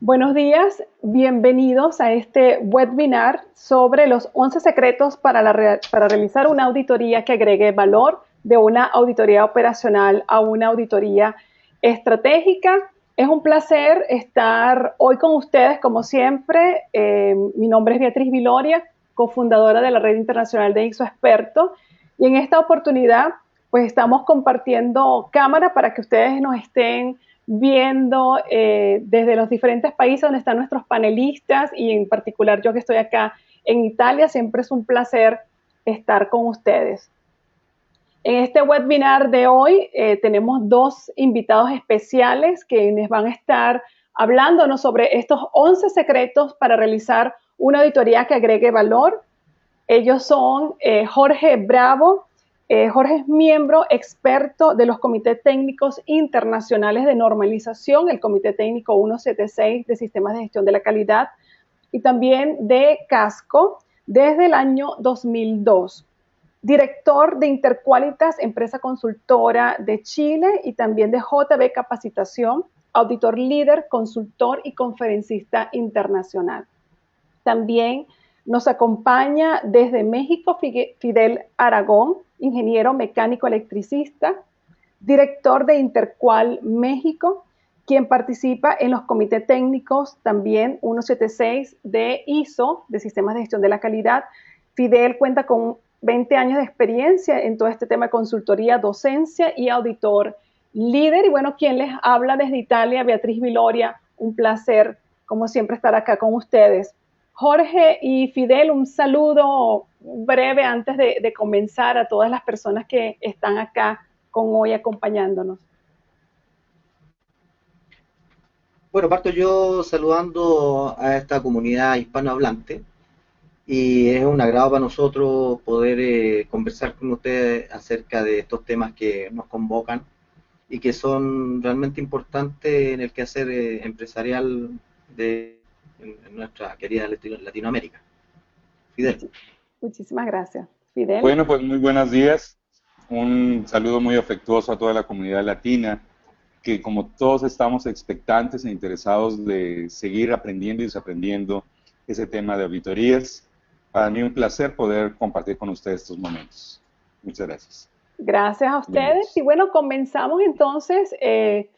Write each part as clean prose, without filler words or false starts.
Buenos días, bienvenidos a este webinar sobre los 11 secretos para realizar una auditoría que agregue valor de una auditoría operacional a una auditoría estratégica. Es un placer estar hoy con ustedes, como siempre. Mi nombre es Beatriz Viloria, cofundadora de la Red Internacional de ISO Expertos, y en esta oportunidad pues estamos compartiendo cámara para que ustedes nos estén viendo desde los diferentes países donde están nuestros panelistas y en particular yo que estoy acá en Italia. Siempre es un placer estar con ustedes. En este webinar de hoy tenemos dos invitados especiales quienes van a estar hablándonos sobre estos 11 secretos para realizar una auditoría que agregue valor. Ellos son Jorge Bravo. Jorge es miembro experto de los comités técnicos internacionales de normalización, el Comité Técnico 176 de Sistemas de Gestión de la Calidad, y también de Casco desde el año 2002. Director de Interqualitas, empresa consultora de Chile, y también de JB Capacitación, auditor líder, consultor y conferencista internacional. También nos acompaña desde México Fidel Aragón, ingeniero mecánico electricista, director de Interqual México, quien participa en los comités técnicos también 176 de ISO, de Sistemas de Gestión de la Calidad. Fidel cuenta con 20 años de experiencia en todo este tema de consultoría, docencia y auditor líder. Y bueno, quien les habla desde Italia, Beatriz Viloria, un placer, como siempre, estar acá con ustedes. Jorge y Fidel, un saludo breve antes de comenzar a todas las personas que están acá con hoy acompañándonos. Bueno, parto yo saludando a esta comunidad hispanohablante y es un agrado para nosotros poder conversar con ustedes acerca de estos temas que nos convocan y que son realmente importantes en el quehacer empresarial en nuestra querida Latinoamérica. Fidel. Muchísimas gracias. Fidel. Bueno, pues muy buenos días. Un saludo muy afectuoso a toda la comunidad latina, que como todos estamos expectantes e interesados de seguir aprendiendo y desaprendiendo ese tema de auditorías. Para mí un placer poder compartir con ustedes estos momentos. Muchas gracias. Gracias a ustedes. Bienvenidos. Y bueno, comenzamos entonces.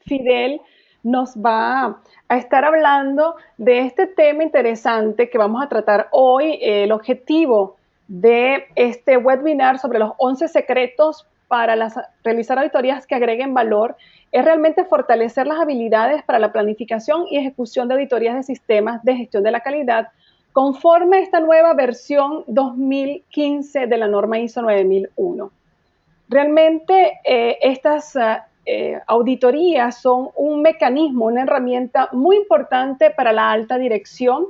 Fidel nos va a estar hablando de este tema interesante que vamos a tratar hoy. El objetivo de este webinar sobre los 11 secretos para realizar auditorías que agreguen valor es realmente fortalecer las habilidades para la planificación y ejecución de auditorías de sistemas de gestión de la calidad conforme a esta nueva versión 2015 de la norma ISO 9001. Realmente estas auditorías son un mecanismo, una herramienta muy importante para la alta dirección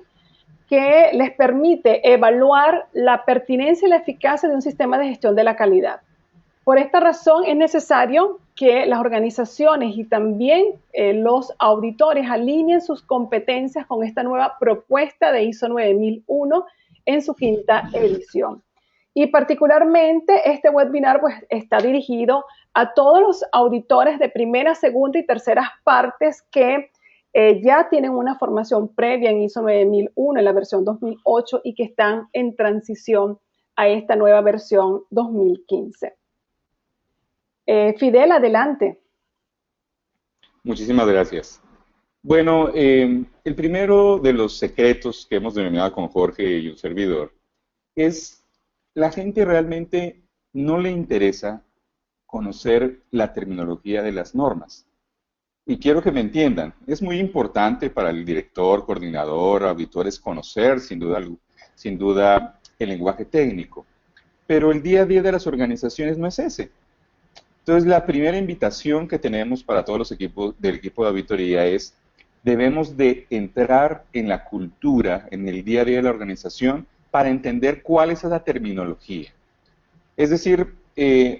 que les permite evaluar la pertinencia y la eficacia de un sistema de gestión de la calidad. Por esta razón es necesario que las organizaciones y también los auditores alineen sus competencias con esta nueva propuesta de ISO 9001 en su quinta edición. Y particularmente este webinar pues, está dirigido a todos los auditores de primera, segunda y terceras partes que ya tienen una formación previa en ISO 9001, en la versión 2008, y que están en transición a esta nueva versión 2015. Fidel, adelante. Muchísimas gracias. Bueno, el primero de los secretos que hemos denominado con Jorge y un servidor es la gente realmente no le interesa conocer la terminología de las normas. Y quiero que me entiendan, es muy importante para el director, coordinador, auditores conocer sin duda el lenguaje técnico, pero el día a día de las organizaciones no es ese. Entonces la primera invitación que tenemos para todos los equipos del equipo de auditoría es: debemos de entrar en la cultura, en el día a día de la organización, para entender cuál es esa terminología. Es decir,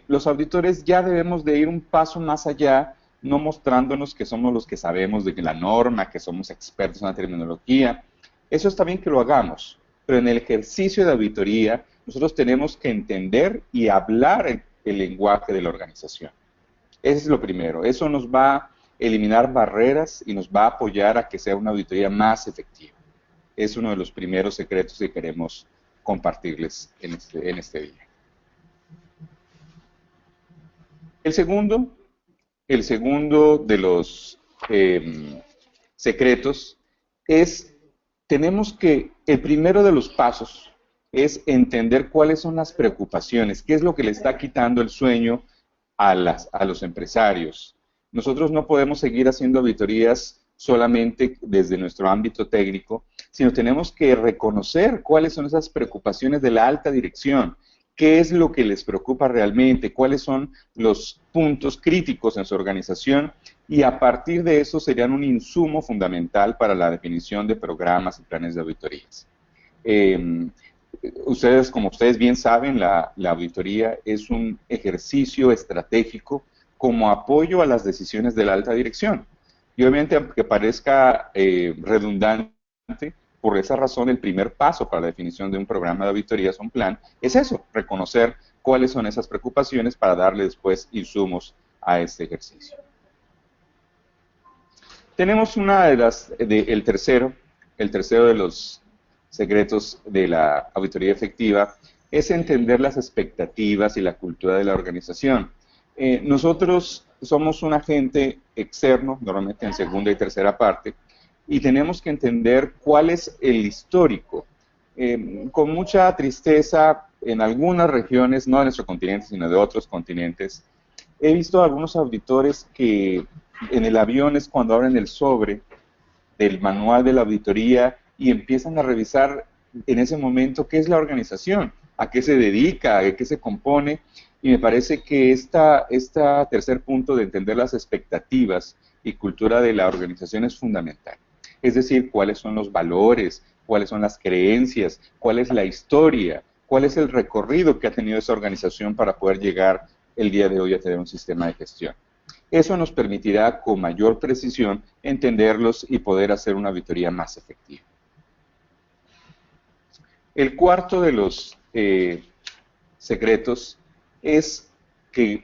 los auditores ya debemos de ir un paso más allá, no mostrándonos que somos los que sabemos de la norma, que somos expertos en la terminología. Eso está bien que lo hagamos, pero en el ejercicio de auditoría nosotros tenemos que entender y hablar el lenguaje de la organización. Ese es lo primero. Eso nos va eliminar barreras y nos va a apoyar a que sea una auditoría más efectiva. Es uno de los primeros secretos que queremos compartirles en este día. El segundo de los secretos es, el primero de los pasos es entender cuáles son las preocupaciones, qué es lo que le está quitando el sueño a los empresarios. Nosotros no podemos seguir haciendo auditorías solamente desde nuestro ámbito técnico, sino tenemos que reconocer cuáles son esas preocupaciones de la alta dirección, qué es lo que les preocupa realmente, cuáles son los puntos críticos en su organización, y a partir de eso serían un insumo fundamental para la definición de programas y planes de auditorías. Como ustedes bien saben, la auditoría es un ejercicio estratégico como apoyo a las decisiones de la alta dirección. Y obviamente, aunque parezca redundante, por esa razón el primer paso para la definición de un programa de auditorías o un plan es eso, reconocer cuáles son esas preocupaciones para darle después insumos a este ejercicio. Tenemos el tercero de los secretos de la auditoría efectiva es entender las expectativas y la cultura de la organización. Nosotros somos un agente externo, normalmente en segunda y tercera parte, y tenemos que entender cuál es el histórico. Con mucha tristeza, en algunas regiones, no de nuestro continente, sino de otros continentes, he visto a algunos auditores que en el avión es cuando abren el sobre del manual de la auditoría y empiezan a revisar en ese momento qué es la organización, a qué se dedica, a qué se compone, y me parece que este tercer punto de entender las expectativas y cultura de la organización es fundamental. Es decir, cuáles son los valores, cuáles son las creencias, cuál es la historia, cuál es el recorrido que ha tenido esa organización para poder llegar el día de hoy a tener un sistema de gestión. Eso nos permitirá con mayor precisión entenderlos y poder hacer una auditoría más efectiva. El cuarto de los secretos es que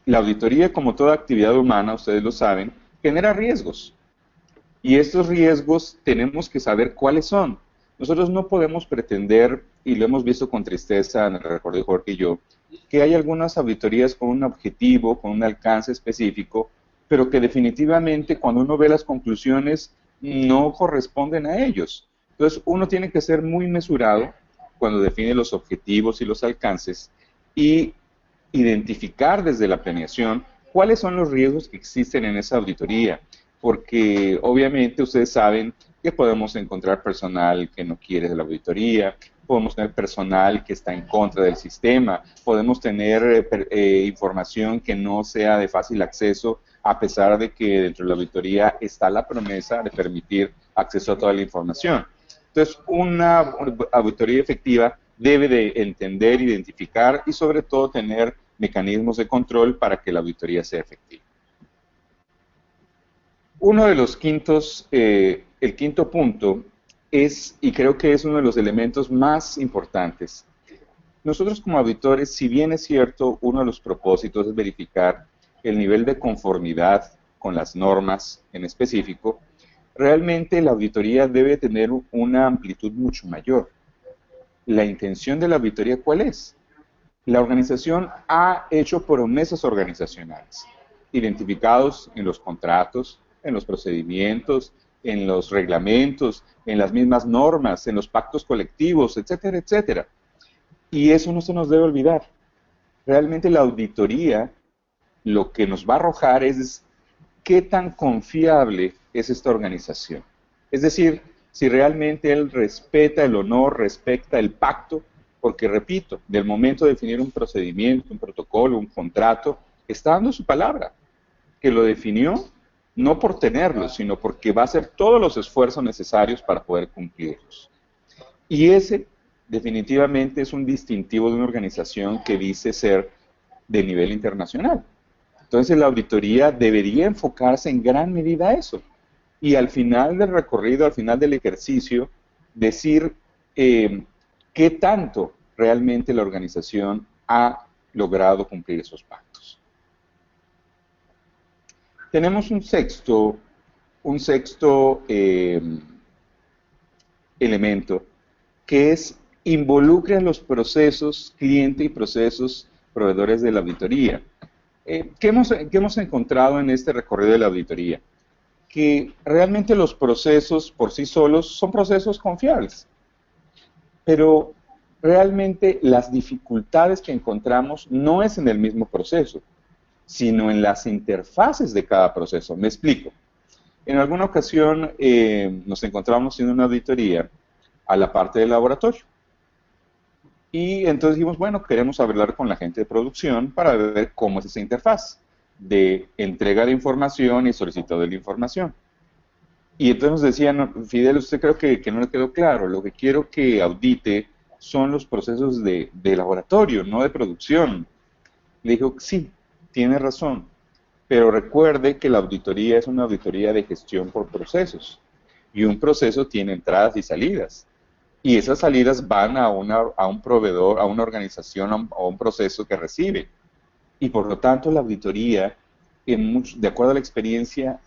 la auditoría, como toda actividad humana, ustedes lo saben, genera riesgos. Y estos riesgos tenemos que saber cuáles son. Nosotros no podemos pretender, y lo hemos visto con tristeza en el recuerdo de Jorge y yo, que hay algunas auditorías con un objetivo, con un alcance específico, pero que definitivamente cuando uno ve las conclusiones no corresponden a ellos. Entonces uno tiene que ser muy mesurado cuando define los objetivos y los alcances y identificar desde la planeación cuáles son los riesgos que existen en esa auditoría, porque obviamente ustedes saben que podemos encontrar personal que no quiere de la auditoría, podemos tener personal que está en contra del sistema, podemos tener información que no sea de fácil acceso, a pesar de que dentro de la auditoría está la promesa de permitir acceso a toda la información. Entonces, una auditoría efectiva debe de entender, identificar y sobre todo tener mecanismos de control para que la auditoría sea efectiva. Uno de los el quinto punto es, y creo que es uno de los elementos más importantes. Nosotros como auditores, si bien es cierto, uno de los propósitos es verificar el nivel de conformidad con las normas en específico, realmente la auditoría debe tener una amplitud mucho mayor. La intención de la auditoría, ¿cuál es? La organización ha hecho promesas organizacionales, identificados en los contratos, en los procedimientos, en los reglamentos, en las mismas normas, en los pactos colectivos, etcétera, etcétera. Y eso no se nos debe olvidar. Realmente la auditoría lo que nos va a arrojar es qué tan confiable es esta organización. Es decir, si realmente él respeta el honor, respeta el pacto, porque repito, del momento de definir un procedimiento, un protocolo, un contrato, está dando su palabra, que lo definió no por tenerlo, sino porque va a hacer todos los esfuerzos necesarios para poder cumplirlos. Y ese definitivamente es un distintivo de una organización que dice ser de nivel internacional. Entonces la auditoría debería enfocarse en gran medida a eso. Y al final del recorrido, al final del ejercicio, decir qué tanto realmente la organización ha logrado cumplir esos pactos. Tenemos un sexto elemento, que es involucra los procesos cliente y procesos proveedores de la auditoría. ¿Qué hemos encontrado en este recorrido de la auditoría? Que realmente los procesos por sí solos son procesos confiables, pero realmente las dificultades que encontramos no es en el mismo proceso, sino en las interfaces de cada proceso. Me explico. En alguna ocasión nos encontramos haciendo una auditoría a la parte del laboratorio. Y entonces dijimos, bueno, queremos hablar con la gente de producción para ver cómo es esa interfaz de entrega de información y solicitado de la información. Y entonces nos decían, Fidel, usted creo que no le quedó claro, lo que quiero que audite son los procesos de laboratorio, no de producción. Le dijo, sí, tiene razón, pero recuerde que la auditoría es una auditoría de gestión por procesos, y un proceso tiene entradas y salidas. Y esas salidas van a un proveedor, a una organización, a un proceso que recibe. Y por lo tanto, la auditoría, de acuerdo a la experiencia,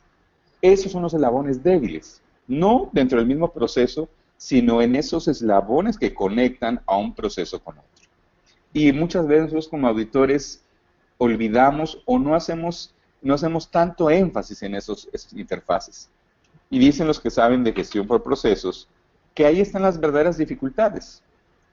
esos son los eslabones débiles. No dentro del mismo proceso, sino en esos eslabones que conectan a un proceso con otro. Y muchas veces nosotros como auditores olvidamos o no hacemos tanto énfasis en esas interfaces. Y dicen los que saben de gestión por procesos, que ahí están las verdaderas dificultades,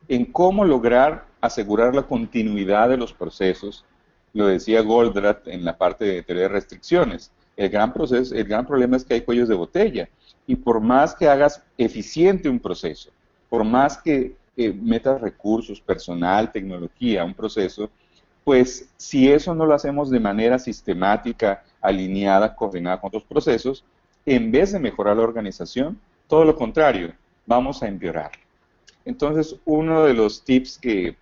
en cómo lograr asegurar la continuidad de los procesos. Lo decía Goldratt en la parte de teoría de restricciones. El gran problema es que hay cuellos de botella, y por más que hagas eficiente un proceso, por más que metas recursos, personal, tecnología a un proceso, pues si eso no lo hacemos de manera sistemática, alineada, coordinada con otros procesos, en vez de mejorar la organización, todo lo contrario, vamos a empeorar. Entonces, uno de los tips que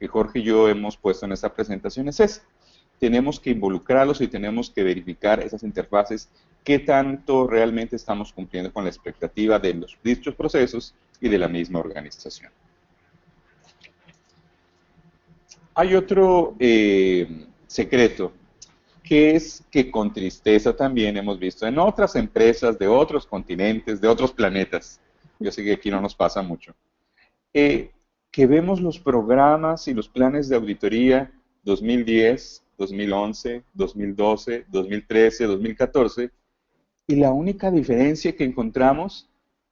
Jorge y yo hemos puesto en esta presentación es ese. Tenemos que involucrarlos y tenemos que verificar esas interfaces, qué tanto realmente estamos cumpliendo con la expectativa de los dichos procesos y de la misma organización. Hay otro secreto, que es que con tristeza también hemos visto en otras empresas de otros continentes, de otros planetas, yo sé que aquí no nos pasa mucho, que vemos los programas y los planes de auditoría 2010, 2011, 2012, 2013, 2014, y la única diferencia que encontramos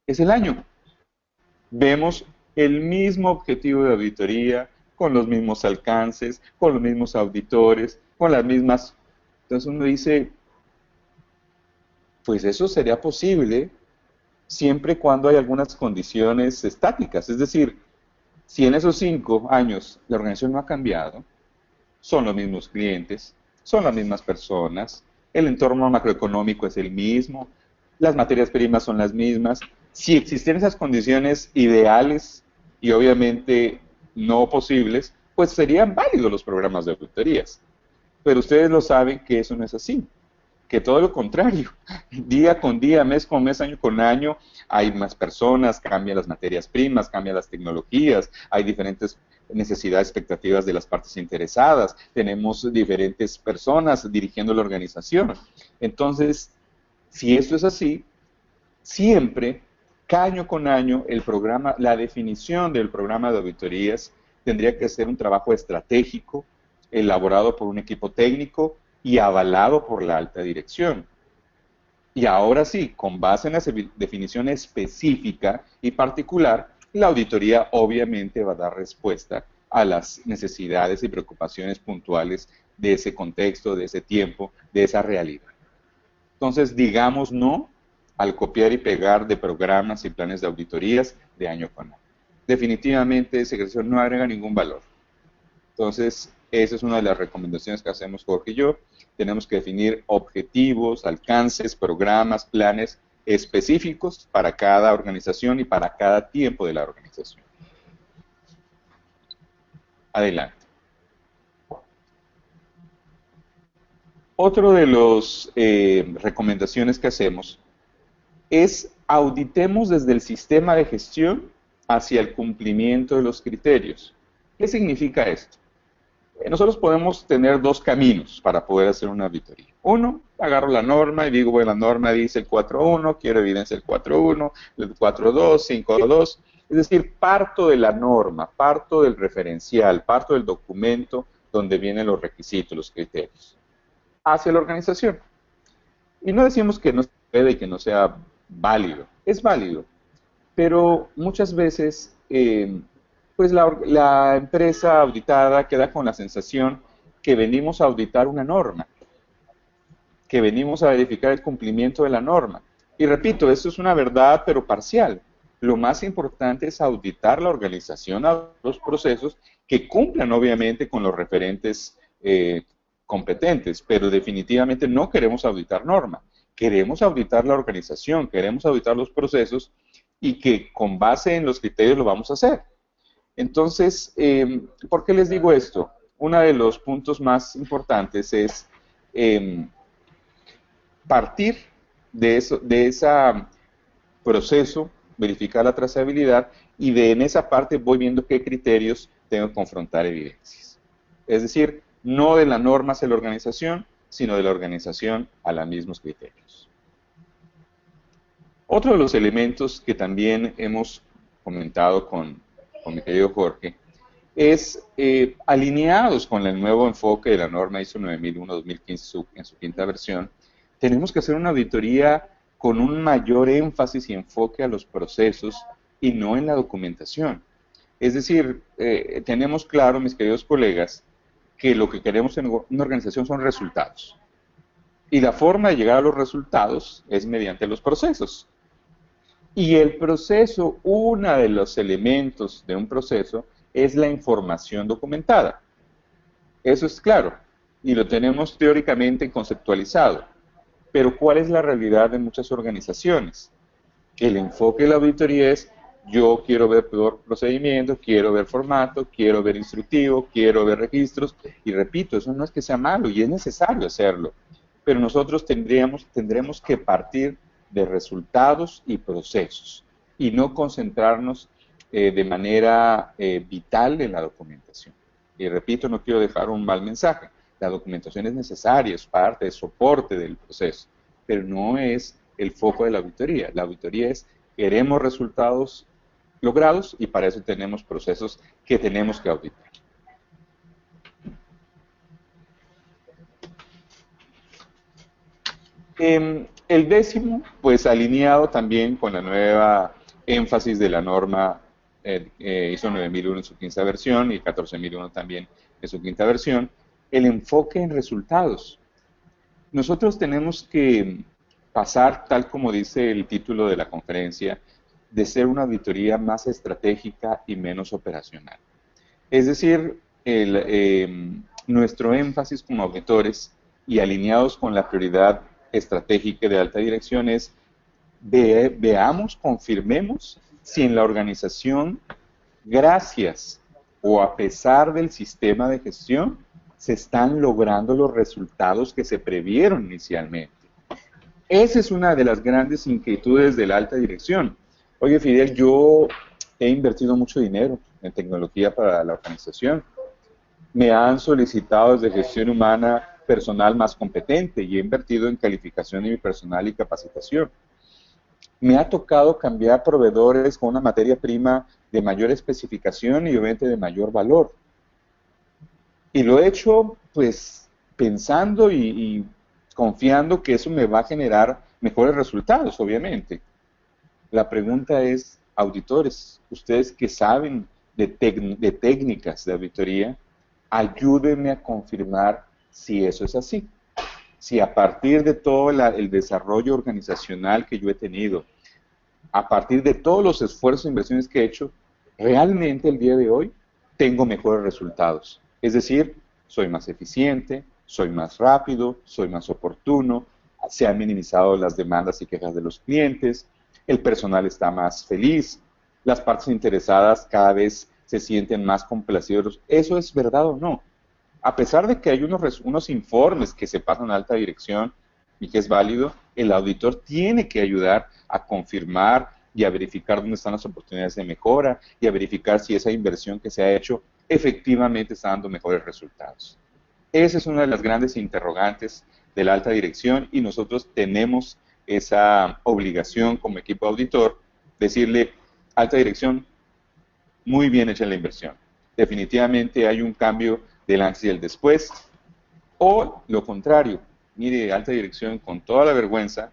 es el año. Vemos el mismo objetivo de auditoría, con los mismos alcances, con los mismos auditores, con las mismas... Entonces uno dice, pues eso sería posible siempre y cuando hay algunas condiciones estáticas. Es decir, si en esos 5 años la organización no ha cambiado, son los mismos clientes, son las mismas personas, el entorno macroeconómico es el mismo, las materias primas son las mismas. Si existen esas condiciones ideales y obviamente no posibles, pues serían válidos los programas de auditorías. Pero ustedes lo saben que eso no es así, que todo lo contrario, día con día, mes con mes, año con año, hay más personas, cambian las materias primas, cambian las tecnologías, hay diferentes necesidades, expectativas de las partes interesadas, tenemos diferentes personas dirigiendo la organización. Entonces, si esto es así, siempre, año con año, el programa, la definición del programa de auditorías tendría que ser un trabajo estratégico, elaborado por un equipo técnico y avalado por la alta dirección. Y ahora sí, con base en esa definición específica y particular, la auditoría obviamente va a dar respuesta a las necesidades y preocupaciones puntuales de ese contexto, de ese tiempo, de esa realidad. Entonces, digamos no al copiar y pegar de programas y planes de auditorías de año con año. Definitivamente ese ejercicio no agrega ningún valor. Entonces, esa es una de las recomendaciones que hacemos Jorge y yo. Tenemos que definir objetivos, alcances, programas, planes específicos para cada organización y para cada tiempo de la organización. Adelante. Otro de las recomendaciones que hacemos es auditemos desde el sistema de gestión hacia el cumplimiento de los criterios. ¿Qué significa esto? Nosotros podemos tener dos caminos para poder hacer una auditoría. Uno, agarro la norma y digo, bueno, la norma dice el 4.1, quiero evidencia el 4.1, el 4.2, 5.2. Es decir, parto de la norma, parto del referencial, parto del documento donde vienen los requisitos, los criterios, hacia la organización. Y no decimos que no se puede y que no sea válido. Es válido, pero muchas veces pues la empresa auditada queda con la sensación que venimos a auditar una norma, que venimos a verificar el cumplimiento de la norma. Y repito, esto es una verdad, pero parcial. Lo más importante es auditar la organización, a los procesos que cumplan obviamente con los referentes competentes, pero definitivamente no queremos auditar norma. Queremos auditar la organización, queremos auditar los procesos y que con base en los criterios lo vamos a hacer. Entonces, ¿por qué les digo esto? Uno de los puntos más importantes es partir de ese proceso, verificar la trazabilidad y en esa parte voy viendo qué criterios tengo que confrontar evidencias. Es decir, no de la norma hacia la organización, sino de la organización a los mismos criterios. Otro de los elementos que también hemos comentado con mi querido Jorge es alineados con el nuevo enfoque de la norma ISO 9001-2015 en su quinta versión, tenemos que hacer una auditoría con un mayor énfasis y enfoque a los procesos y no en la documentación. Es decir, tenemos claro, mis queridos colegas, que lo que queremos en una organización son resultados. Y la forma de llegar a los resultados es mediante los procesos. Y el proceso, uno de los elementos de un proceso, es la información documentada. Eso es claro, y lo tenemos teóricamente conceptualizado. Pero ¿cuál es la realidad de muchas organizaciones? El enfoque de la auditoría es, yo quiero ver procedimientos, quiero ver formato, quiero ver instructivo, quiero ver registros, y repito, eso no es que sea malo, y es necesario hacerlo. Pero nosotros tendremos que partir de resultados y procesos, y no concentrarnos de manera vital en la documentación. Y repito, no quiero dejar un mal mensaje. La documentación es necesaria, es parte, es soporte del proceso, pero no es el foco de la auditoría. La auditoría es, queremos resultados logrados y para eso tenemos procesos que tenemos que auditar. El décimo, pues alineado también con la nueva énfasis de la norma ISO 9001 en su quinta versión y 14001 también en su quinta versión, el enfoque en resultados. Nosotros tenemos que pasar, tal como dice el título de la conferencia, de ser una auditoría más estratégica y menos operacional. Es decir, nuestro énfasis como auditores y alineados con la prioridad estratégica de alta dirección es veamos, confirmemos si en la organización, gracias o a pesar del sistema de gestión, se están logrando los resultados que se previeron inicialmente. Esa es una de las grandes inquietudes de la alta dirección. Oye, Fidel, yo he invertido mucho dinero en tecnología para la organización. Me han solicitado desde gestión humana personal más competente y he invertido en calificación de mi personal y capacitación. Me ha tocado cambiar proveedores con una materia prima de mayor especificación y obviamente de mayor valor. Y lo he hecho pues pensando y confiando que eso me va a generar mejores resultados, obviamente. La pregunta es, auditores, ustedes que saben de técnicas de auditoría, ayúdenme a confirmar si eso es así. Si a partir de todo el desarrollo organizacional que yo he tenido, a partir de todos los esfuerzos e inversiones que he hecho, realmente el día de hoy tengo mejores resultados. Es decir, soy más eficiente, soy más rápido, soy más oportuno, se han minimizado las demandas y quejas de los clientes, el personal está más feliz, las partes interesadas cada vez se sienten más complacidos. ¿Eso es verdad o no? A pesar de que hay unos informes que se pasan a alta dirección y que es válido, el auditor tiene que ayudar a confirmar y a verificar dónde están las oportunidades de mejora y a verificar si esa inversión que se ha hecho efectivamente está dando mejores resultados. Esa es una de las grandes interrogantes de la alta dirección y nosotros tenemos esa obligación como equipo auditor, decirle, alta dirección, muy bien hecha la inversión. Definitivamente hay un cambio del antes y el después. O lo contrario, mire, alta dirección, con toda la vergüenza,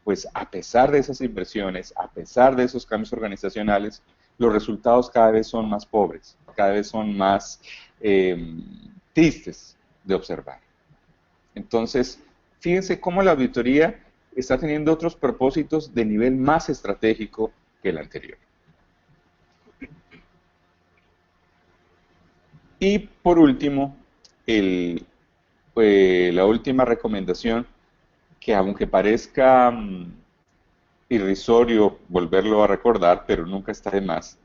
pues a pesar de esas inversiones, a pesar de esos cambios organizacionales, los resultados cada vez son más pobres, cada vez son más tristes de observar. Entonces, fíjense cómo la auditoría está teniendo otros propósitos de nivel más estratégico que el anterior. Y por último, la última recomendación, que aunque parezca irrisorio volverlo a recordar, pero nunca está de más,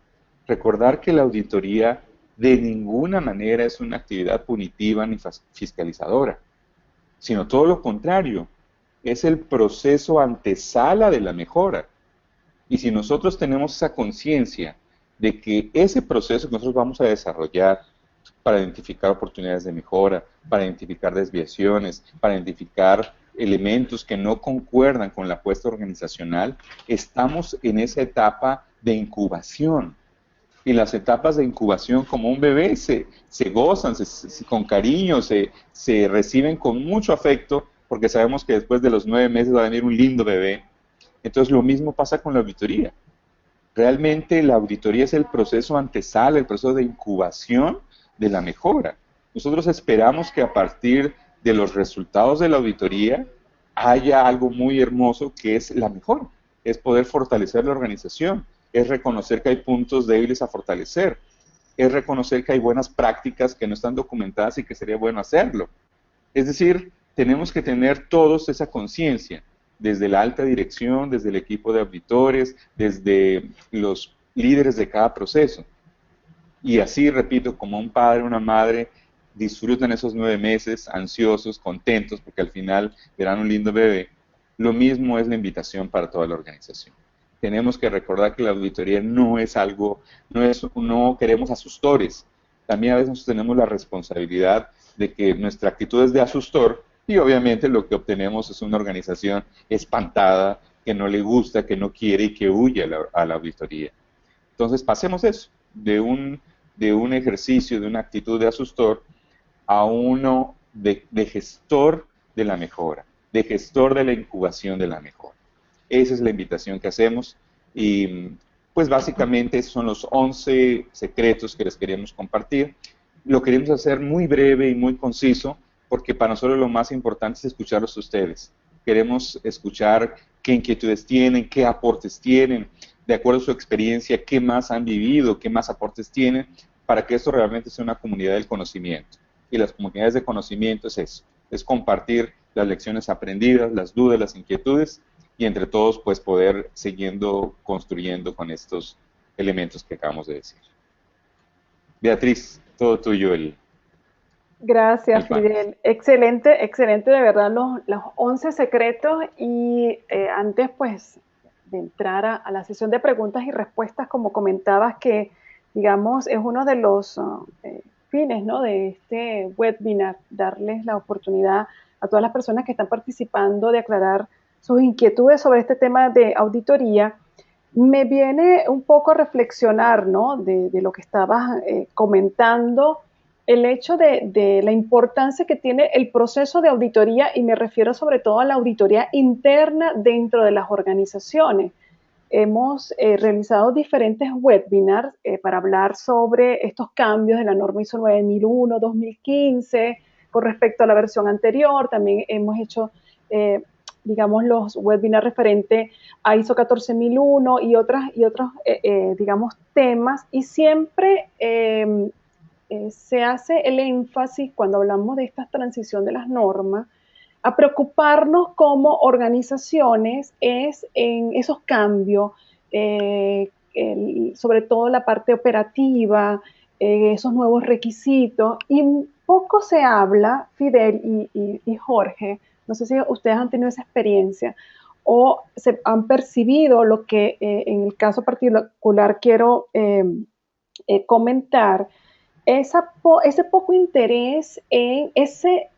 recordar que la auditoría de ninguna manera es una actividad punitiva ni fiscalizadora, sino todo lo contrario, es el proceso antesala de la mejora. Y si nosotros tenemos esa conciencia de que ese proceso que nosotros vamos a desarrollar para identificar oportunidades de mejora, para identificar desviaciones, para identificar elementos que no concuerdan con la apuesta organizacional, estamos en esa etapa de incubación. Y las etapas de incubación, como un bebé, se gozan con cariño, se reciben con mucho afecto, porque sabemos que después de los 9 meses va a venir un lindo bebé. Entonces lo mismo pasa con la auditoría. Realmente la auditoría es el proceso antesala, el proceso de incubación de la mejora. Nosotros esperamos que a partir de los resultados de la auditoría haya algo muy hermoso que es la mejora, es poder fortalecer la organización, es reconocer que hay puntos débiles a fortalecer, es reconocer que hay buenas prácticas que no están documentadas y que sería bueno hacerlo. Es decir, tenemos que tener todos esa conciencia, desde la alta dirección, desde el equipo de auditores, desde los líderes de cada proceso. Y así, repito, como un padre o una madre disfrutan esos 9 meses ansiosos, contentos, porque al final verán un lindo bebé, lo mismo es la invitación para toda la organización. Tenemos que recordar que la auditoría no es algo, no queremos asustores. También a veces tenemos la responsabilidad de que nuestra actitud es de asustor y obviamente lo que obtenemos es una organización espantada, que no le gusta, que no quiere y que huye a la auditoría. Entonces pasemos eso, de un ejercicio, de una actitud de asustor, a uno de gestor de la mejora, de gestor de la incubación de la mejora. Esa es la invitación que hacemos y pues básicamente esos son los 11 secretos que les queremos compartir. Lo queremos hacer muy breve y muy conciso porque para nosotros lo más importante es escucharlos a ustedes. Queremos escuchar qué inquietudes tienen, qué aportes tienen, de acuerdo a su experiencia, qué más han vivido, qué más aportes tienen, para que esto realmente sea una comunidad del conocimiento. Y las comunidades de conocimiento es eso, es compartir las lecciones aprendidas, las dudas, las inquietudes, y entre todos pues poder siguiendo construyendo con estos elementos que acabamos de decir. Beatriz, todo tuyo Gracias, panel. Fidel. Excelente, excelente de verdad los 11 secretos y antes pues de entrar a la sesión de preguntas y respuestas, como comentabas que digamos es uno de los fines, ¿no?, de este webinar, darles la oportunidad a todas las personas que están participando de aclarar sus inquietudes sobre este tema de auditoría. Me viene un poco a reflexionar, ¿no?, de lo que estabas comentando, el hecho de la importancia que tiene el proceso de auditoría, y me refiero sobre todo a la auditoría interna dentro de las organizaciones. Hemos realizado diferentes webinars para hablar sobre estos cambios de la norma ISO 9001-2015 con respecto a la versión anterior. También hemos hecho, digamos, los webinars referentes a ISO 14001 y otros, digamos, temas. Y siempre se hace el énfasis cuando hablamos de esta transición de las normas a preocuparnos como organizaciones es en esos cambios, sobre todo la parte operativa, esos nuevos requisitos, y poco se habla, Fidel y Jorge, no sé si ustedes han tenido esa experiencia, o se han percibido lo que en el caso particular quiero comentar, ese poco interés en ese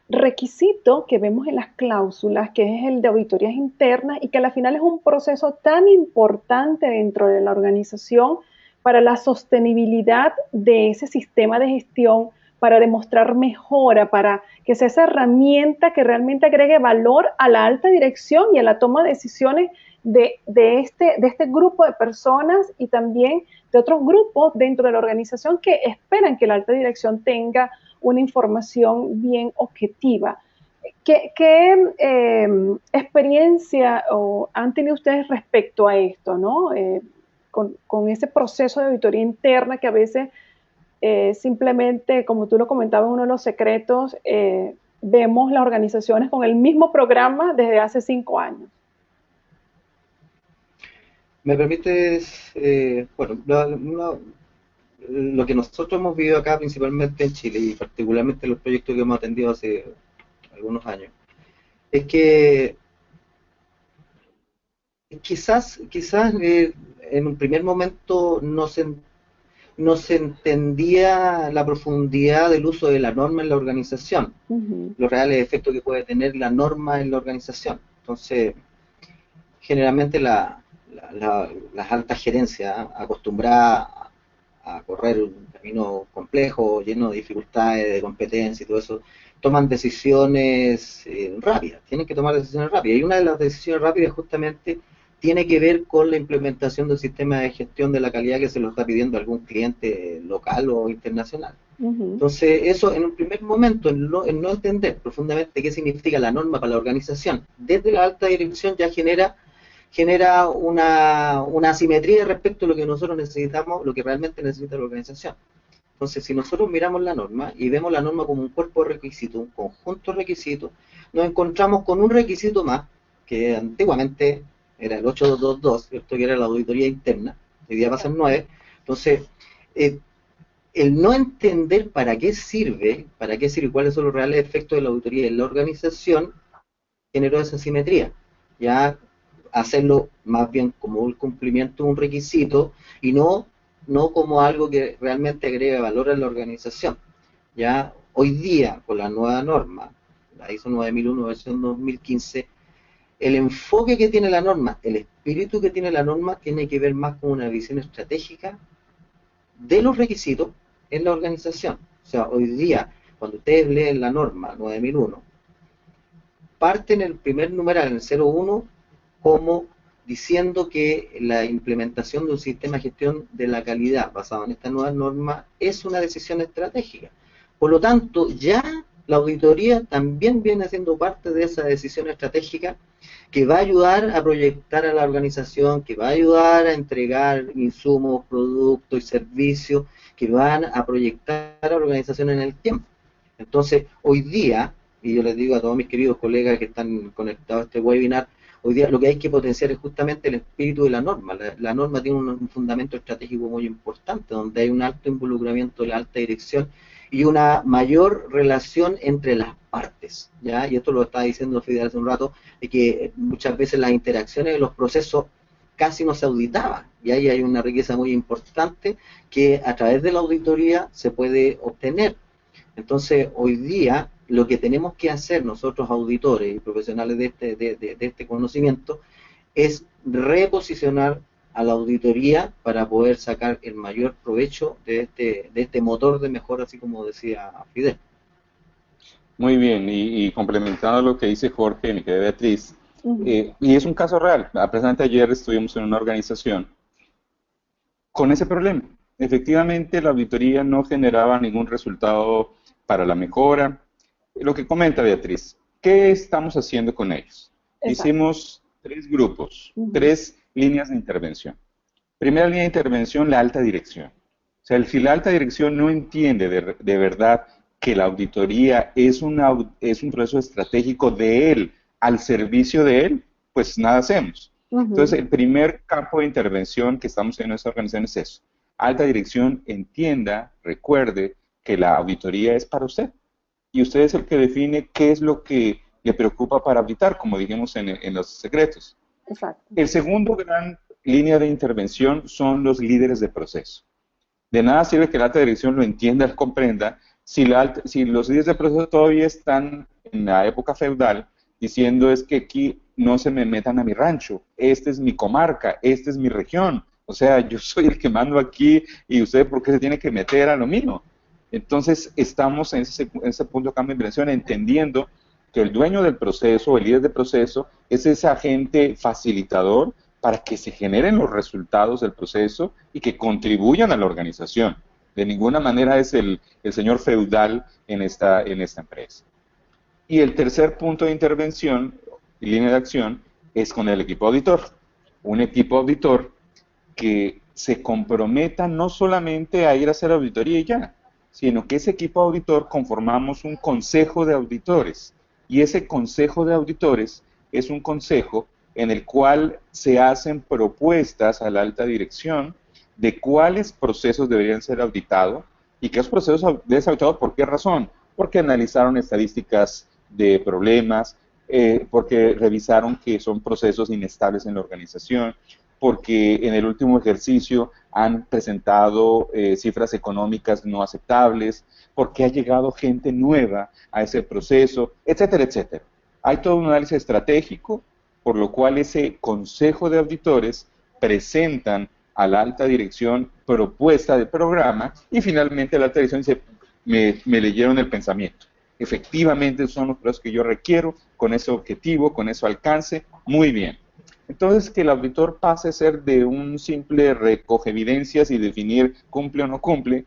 requisito que vemos en las cláusulas, que es el de auditorías internas y que al final es un proceso tan importante dentro de la organización para la sostenibilidad de ese sistema de gestión, para demostrar mejora, para que sea esa herramienta que realmente agregue valor a la alta dirección y a la toma de decisiones de este grupo de personas y también de otros grupos dentro de la organización que esperan que la alta dirección tenga una información bien objetiva. ¿Qué experiencia han tenido ustedes respecto a esto, ¿no? Con ese proceso de auditoría interna que a veces simplemente, como tú lo comentabas en uno de los secretos, vemos las organizaciones con el mismo programa desde hace 5 años? ¿Me permites? Bueno, lo que nosotros hemos vivido acá, principalmente en Chile, y particularmente en los proyectos que hemos atendido hace algunos años, es que quizás en un primer momento no se entendía la profundidad del uso de la norma en la organización, los reales efectos que puede tener la norma en la organización. Entonces, generalmente las altas gerencias acostumbradas a correr un camino complejo, lleno de dificultades, de competencia y todo eso, toman decisiones rápidas, tienen que tomar decisiones rápidas. Y una de las decisiones rápidas justamente tiene que ver con la implementación del sistema de gestión de la calidad que se lo está pidiendo algún cliente local o internacional. Entonces, eso en un primer momento, en no entender profundamente qué significa la norma para la organización, desde la alta dirección ya genera una asimetría respecto a lo que nosotros necesitamos, lo que realmente necesita la organización. Entonces, si nosotros miramos la norma y vemos la norma como un cuerpo de requisitos, un conjunto de requisitos, nos encontramos con un requisito más, que antiguamente era el 822, ¿cierto? Que era la auditoría interna, hoy día pasan 9. Entonces, el no entender para qué sirve, cuáles son los reales efectos de la auditoría en la organización, generó esa asimetría. Ya hacerlo más bien como un cumplimiento de un requisito y no como algo que realmente agregue valor a la organización. Ya hoy día, con la nueva norma, la ISO 9001 versión 2015, el enfoque que tiene la norma, el espíritu que tiene la norma, tiene que ver más con una visión estratégica de los requisitos en la organización. O sea, hoy día, cuando ustedes leen la norma 9001, parten el primer numeral, en el 01, como diciendo que la implementación de un sistema de gestión de la calidad basado en esta nueva norma es una decisión estratégica. Por lo tanto, ya la auditoría también viene siendo parte de esa decisión estratégica que va a ayudar a proyectar a la organización, que va a ayudar a entregar insumos, productos y servicios que van a proyectar a la organización en el tiempo. Entonces, hoy día, y yo les digo a todos mis queridos colegas que están conectados a este webinar, hoy día lo que hay que potenciar es justamente el espíritu de la norma. La norma tiene un fundamento estratégico muy importante, donde hay un alto involucramiento de la alta dirección y una mayor relación entre las partes, ¿ya? Y esto lo estaba diciendo Fidel hace un rato, de que muchas veces las interacciones de los procesos casi no se auditaban, y ahí hay una riqueza muy importante que a través de la auditoría se puede obtener. Entonces, hoy día, lo que tenemos que hacer nosotros auditores y profesionales de este conocimiento es reposicionar a la auditoría para poder sacar el mayor provecho de este motor de mejora, así como decía Fidel. Muy bien, y complementando lo que dice Jorge, mi querida Beatriz, y es un caso real. Precisamente ayer estuvimos en una organización con ese problema. Efectivamente, la auditoría no generaba ningún resultado para la mejora. Lo que comenta Beatriz, ¿qué estamos haciendo con ellos? Exacto. Hicimos 3 grupos, 3 líneas de intervención. Primera línea de intervención, la alta dirección. O sea, si la alta dirección no entiende de verdad que la auditoría es un proceso estratégico de él, al servicio de él, pues nada hacemos. Entonces, el primer campo de intervención que estamos en nuestra organización es eso. Alta dirección entienda, recuerde que la auditoría es para usted. Y usted es el que define qué es lo que le preocupa para auditar, como dijimos en los secretos. Exacto. El segundo gran línea de intervención son los líderes de proceso. De nada sirve que la alta dirección lo entienda, lo comprenda, si los líderes de proceso todavía están en la época feudal diciendo es que aquí no se me metan a mi rancho, esta es mi comarca, esta es mi región, o sea, yo soy el que mando aquí y usted por qué se tiene que meter a lo mío. Entonces estamos en ese punto de cambio de inversión entendiendo que el dueño del proceso, el líder del proceso, es ese agente facilitador para que se generen los resultados del proceso y que contribuyan a la organización. De ninguna manera es el señor feudal en esta empresa. Y el tercer punto de intervención y línea de acción es con el equipo auditor. Un equipo auditor que se comprometa no solamente a ir a hacer auditoría y ya, sino que ese equipo auditor conformamos un consejo de auditores. Y ese consejo de auditores es un consejo en el cual se hacen propuestas a la alta dirección de cuáles procesos deberían ser auditados y qué procesos deben ser auditados, ¿por qué razón? Porque analizaron estadísticas de problemas, porque revisaron que son procesos inestables en la organización, porque en el último ejercicio han presentado cifras económicas no aceptables, porque ha llegado gente nueva a ese proceso, etcétera, etcétera. Hay todo un análisis estratégico, por lo cual ese consejo de auditores presentan a la alta dirección propuesta de programa y finalmente la alta dirección dice, me leyeron el pensamiento. Efectivamente son los procesos que yo requiero, con ese objetivo, con ese alcance, muy bien. Entonces, que el auditor pase a ser de un simple recoge evidencias y definir cumple o no cumple,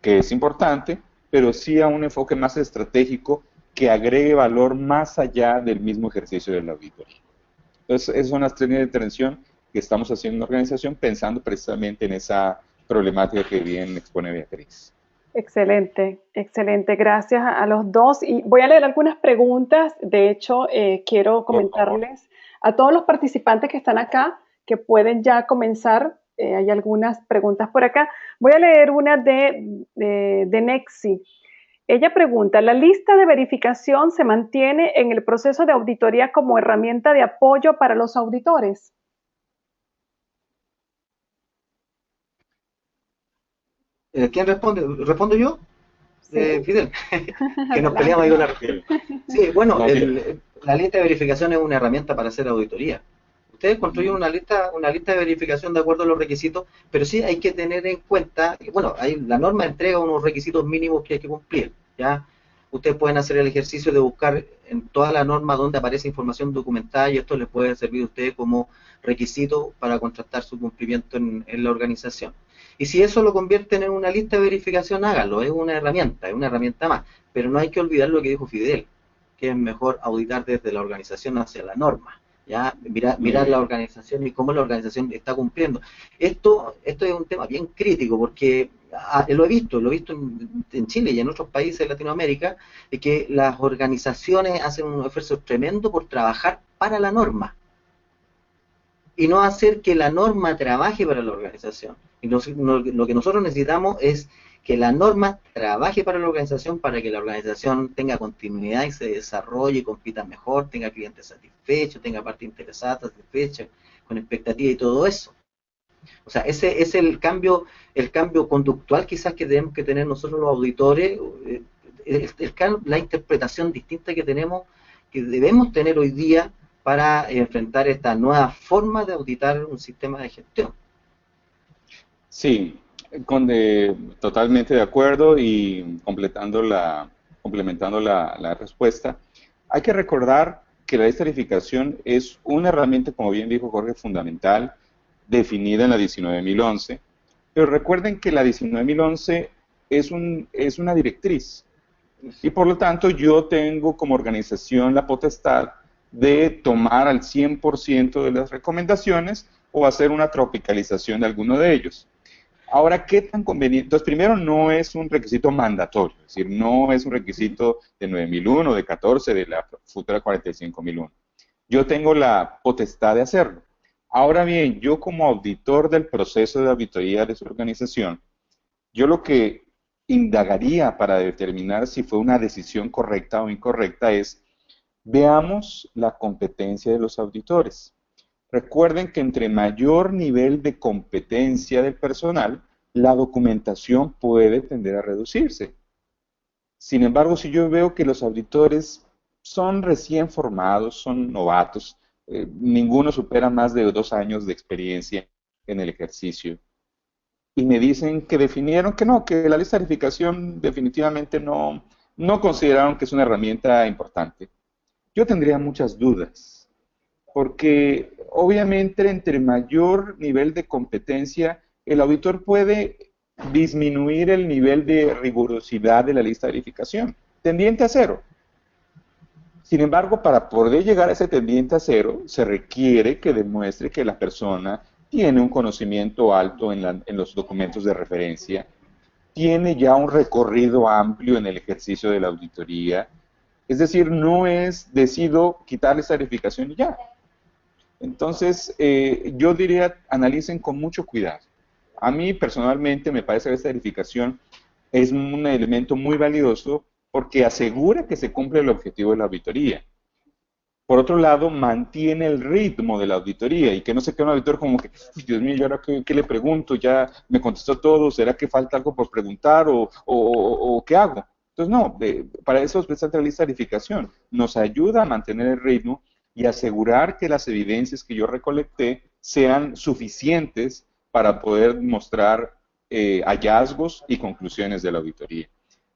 que es importante, pero sí a un enfoque más estratégico que agregue valor más allá del mismo ejercicio de la auditoría. Entonces, esas son las tres líneas de intervención que estamos haciendo en la organización pensando precisamente en esa problemática que bien expone Beatriz. Excelente, excelente. Gracias a los dos. Y voy a leer algunas preguntas. De hecho, quiero comentarles a todos los participantes que están acá que pueden ya comenzar. Hay algunas preguntas por acá. Voy a leer una de Nexi. Ella pregunta, ¿la lista de verificación se mantiene en el proceso de auditoría como herramienta de apoyo para los auditores? ¿Quién responde? ¿Respondo yo? Sí. Fidel, que nos peleamos ahí con la respuesta. Sí, bueno, la lista de verificación es una herramienta para hacer auditoría. Ustedes construyen una lista de verificación de acuerdo a los requisitos, pero sí hay que tener en cuenta, bueno, la norma entrega unos requisitos mínimos que hay que cumplir, ¿ya? Ustedes pueden hacer el ejercicio de buscar en toda la norma donde aparece información documentada y esto les puede servir a ustedes como requisito para contrastar su cumplimiento en la organización. Y si eso lo convierten en una lista de verificación, háganlo, es una herramienta más. Pero no hay que olvidar lo que dijo Fidel, que es mejor auditar desde la organización hacia la norma. ¿Ya? Mirar la organización y cómo la organización está cumpliendo. Esto es un tema bien crítico porque lo he visto en Chile y en otros países de Latinoamérica, de que las organizaciones hacen un esfuerzo tremendo por trabajar para la norma y no hacer que la norma trabaje para la organización. Y lo que nosotros necesitamos es que la norma trabaje para la organización, para que la organización tenga continuidad y se desarrolle, compita mejor, tenga clientes satisfechos, tenga parte interesada satisfecha, con expectativa y todo eso. O sea, ese es el cambio conductual quizás que tenemos que tener nosotros los auditores, la interpretación distinta que debemos tener hoy día para enfrentar esta nueva forma de auditar un sistema de gestión. Sí, totalmente de acuerdo y complementando la respuesta. Hay que recordar que la estarificación es una herramienta, como bien dijo Jorge, fundamental, definida en la 19.011, pero recuerden que la 19.011 es una directriz y por lo tanto yo tengo como organización la potestad de tomar al 100% de las recomendaciones o hacer una tropicalización de alguno de ellos. Ahora, ¿qué tan conveniente? Entonces, primero, no es un requisito mandatorio, es decir, no es un requisito de 9.001, de 14, de la futura 45.001. Yo tengo la potestad de hacerlo. Ahora bien, yo como auditor del proceso de auditoría de su organización, yo lo que indagaría para determinar si fue una decisión correcta o incorrecta es Veamos la competencia de los auditores. Recuerden que entre mayor nivel de competencia del personal, la documentación puede tender a reducirse. Sin embargo, si yo veo que los auditores son recién formados, son novatos, ninguno supera más de 2 años de experiencia en el ejercicio, y me dicen que definieron que no, que la lista de verificación definitivamente no consideraron que es una herramienta importante. Yo tendría muchas dudas, porque obviamente entre mayor nivel de competencia, el auditor puede disminuir el nivel de rigurosidad de la lista de verificación, tendiente a cero. Sin embargo, para poder llegar a ese tendiente a cero, se requiere que demuestre que la persona tiene un conocimiento alto en los documentos de referencia, tiene ya un recorrido amplio en el ejercicio de la auditoría. Es decir, no es decido quitarle esa verificación y ya. Entonces, yo diría, analicen con mucho cuidado. A mí personalmente me parece que esta verificación es un elemento muy valioso porque asegura que se cumple el objetivo de la auditoría. Por otro lado, mantiene el ritmo de la auditoría y que no se quede un auditor como que, Dios mío, ¿y ahora qué le pregunto? Ya me contestó todo, ¿será que falta algo por preguntar o qué hago? Entonces, no, para eso es prestar la lista de verificación. Nos ayuda a mantener el ritmo y asegurar que las evidencias que yo recolecté sean suficientes para poder mostrar hallazgos y conclusiones de la auditoría.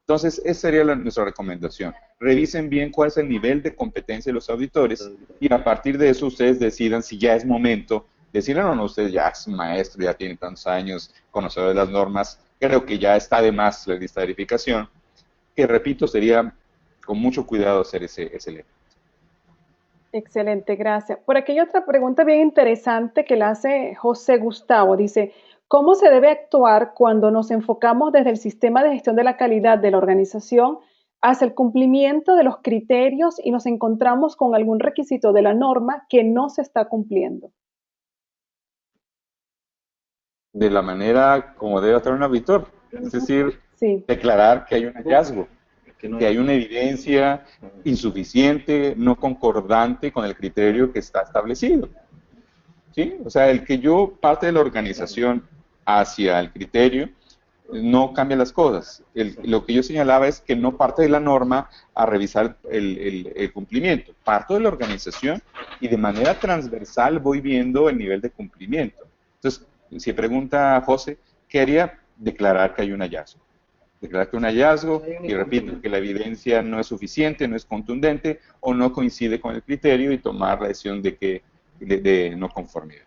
Entonces, esa sería nuestra recomendación. Revisen bien cuál es el nivel de competencia de los auditores y a partir de eso ustedes decidan si ya es momento de decirle, no, no, usted ya es maestro, ya tiene tantos años, conocedor de las normas, creo que ya está de más la lista de verificación, que repito, sería con mucho cuidado hacer ese lema. Excelente, gracias. Por aquí hay otra pregunta bien interesante que la hace José Gustavo. Dice, ¿cómo se debe actuar cuando nos enfocamos desde el sistema de gestión de la calidad de la organización hacia el cumplimiento de los criterios y nos encontramos con algún requisito de la norma que no se está cumpliendo? De la manera como debe hacer un auditor, es decir, Sí. declarar que hay un hallazgo, Que no que hay una evidencia insuficiente, no concordante con el criterio que está establecido. ¿Sí? O sea, el que yo parte de la organización hacia el criterio no cambia las cosas. Lo que yo señalaba es que no parte de la norma a revisar el cumplimiento. Parto de la organización y de manera transversal voy viendo el nivel de cumplimiento. Entonces, si pregunta José, ¿qué haría? Declarar que hay un hallazgo. Declarar que hay un hallazgo y repito, que la evidencia no es suficiente, no es contundente o no coincide con el criterio y tomar la decisión de no conformidad.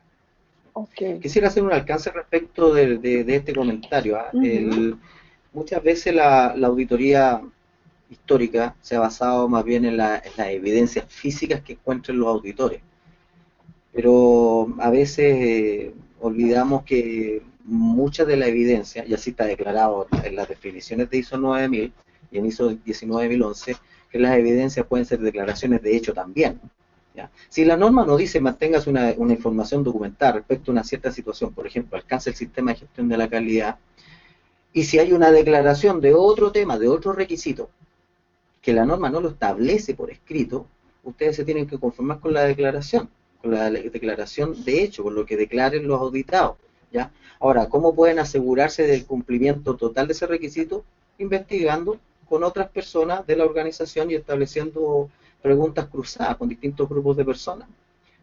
Okay. Quisiera hacer un alcance respecto de este comentario. Muchas veces la auditoría histórica se ha basado más bien en las evidencias físicas que encuentran los auditores, pero a veces olvidamos que mucha de la evidencia, y así está declarado en las definiciones de ISO 9000 y en ISO 19011, que las evidencias pueden ser declaraciones de hecho también. ¿Ya? Si la norma no dice mantengas una información documentada respecto a una cierta situación, por ejemplo, alcance el sistema de gestión de la calidad, y si hay una declaración de otro tema, de otro requisito, que la norma no lo establece por escrito, ustedes se tienen que conformar con la declaración de hecho, con lo que declaren los auditados. ¿Ya? Ahora, ¿cómo pueden asegurarse del cumplimiento total de ese requisito? Investigando con otras personas de la organización y estableciendo preguntas cruzadas con distintos grupos de personas.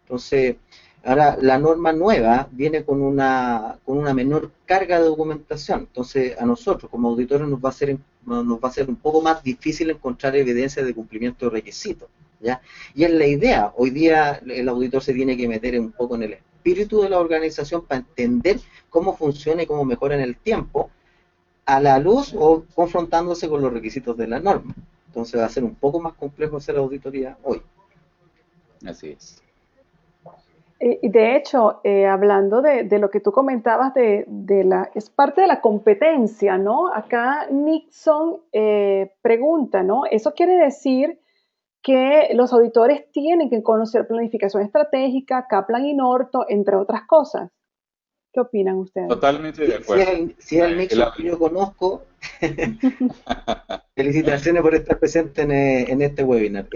Entonces, ahora la norma nueva viene con una menor carga de documentación. Entonces, a nosotros como auditores nos va a ser un poco más difícil encontrar evidencia de cumplimiento de requisitos. ¿Ya? Y es la idea. Hoy día el auditor se tiene que meter un poco en el espíritu de la organización para entender cómo funciona y cómo mejora en el tiempo, a la luz o confrontándose con los requisitos de la norma. Entonces va a ser un poco más complejo hacer auditoría hoy. Así es. Y de hecho, hablando de lo que tú comentabas es parte de la competencia, ¿no? Acá Nixon pregunta, ¿no? Eso quiere decir que los auditores tienen que conocer planificación estratégica, Kaplan y Norton, entre otras cosas. ¿Qué opinan ustedes? Totalmente de Si es acuerdo. si es el El Nixon que yo conozco, felicitaciones por estar presente en este webinar.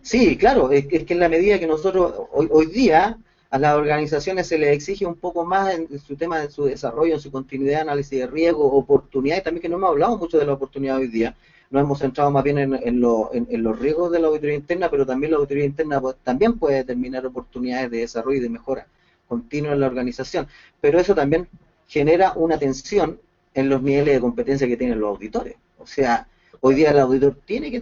Sí, claro, es que en la medida que nosotros hoy día a las organizaciones se les exige un poco más en su tema de su desarrollo, en su continuidad, análisis de riesgo, oportunidades, también que no hemos hablado mucho de la oportunidad hoy día, nos hemos centrado más bien en los riesgos de la auditoría interna, pero también la auditoría interna también puede determinar oportunidades de desarrollo y de mejora continua en la organización, pero eso también genera una tensión en los niveles de competencia que tienen los auditores. O sea, hoy día el auditor tiene que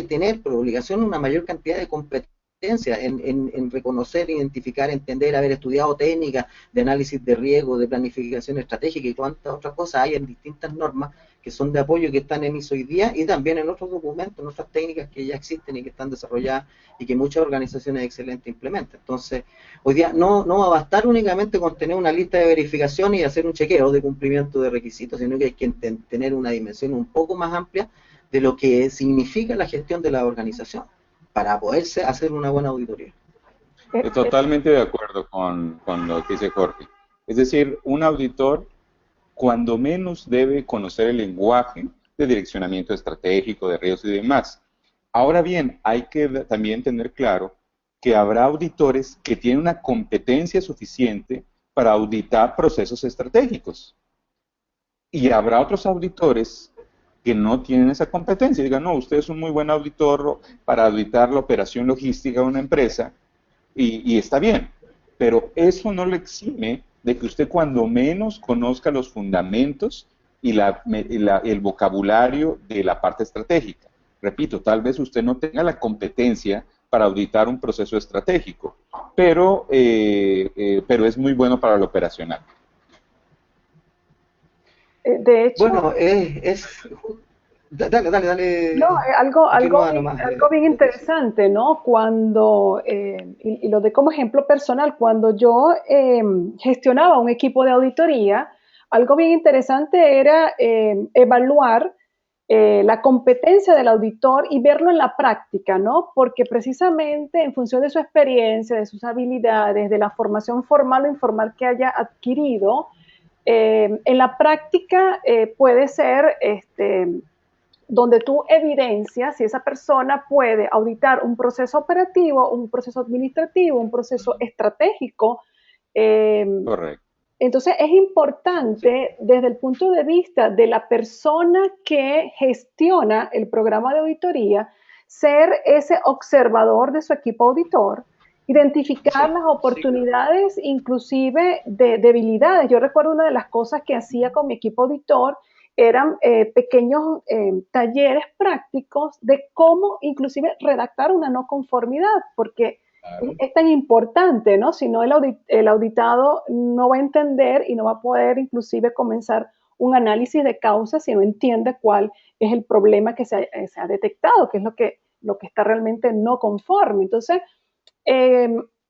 tener por obligación una mayor cantidad de competencia en reconocer, identificar, entender, haber estudiado técnicas de análisis de riesgo, de planificación estratégica y cuántas otras cosas hay en distintas normas que son de apoyo que están en ISO hoy día y también en otros documentos, en otras técnicas que ya existen y que están desarrolladas y que muchas organizaciones excelentes implementan. Entonces, hoy día no va a bastar únicamente con tener una lista de verificación y hacer un chequeo de cumplimiento de requisitos, sino que hay que tener una dimensión un poco más amplia de lo que significa la gestión de la organización para poderse hacer una buena auditoría. Totalmente de acuerdo con lo que dice Jorge. Es decir, un auditor cuando menos debe conocer el lenguaje de direccionamiento estratégico, de riesgos y demás. Ahora bien, hay que también tener claro que habrá auditores que tienen una competencia suficiente para auditar procesos estratégicos. Y habrá otros auditores que no tienen esa competencia. Digan, no, usted es un muy buen auditor para auditar la operación logística de una empresa y está bien. Pero eso no le exime de que usted cuando menos conozca los fundamentos y el vocabulario de la parte estratégica. Repito, tal vez usted no tenga la competencia para auditar un proceso estratégico, pero es muy bueno para lo operacional. De hecho, Bueno, dale. no, Continúa nomás. algo bien interesante, ¿no? Cuando, y lo de como ejemplo personal, cuando yo gestionaba un equipo de auditoría, algo bien interesante era evaluar la competencia del auditor y verlo en la práctica, ¿no? Porque precisamente en función de su experiencia, de sus habilidades, de la formación formal o informal que haya adquirido, en la práctica puede ser donde tú evidencias si esa persona puede auditar un proceso operativo, un proceso administrativo, un proceso estratégico. Correcto. Entonces es importante desde el punto de vista de la persona que gestiona el programa de auditoría, ser ese observador de su equipo auditor, identificar las oportunidades, inclusive de debilidades. Yo recuerdo una de las cosas que hacía con mi equipo auditor eran pequeños talleres prácticos de cómo inclusive redactar una no conformidad, porque es tan importante, ¿no? Si no, el auditado no va a entender y no va a poder inclusive comenzar un análisis de causa si no entiende cuál es el problema que se ha detectado, que es lo que está realmente no conforme. Entonces,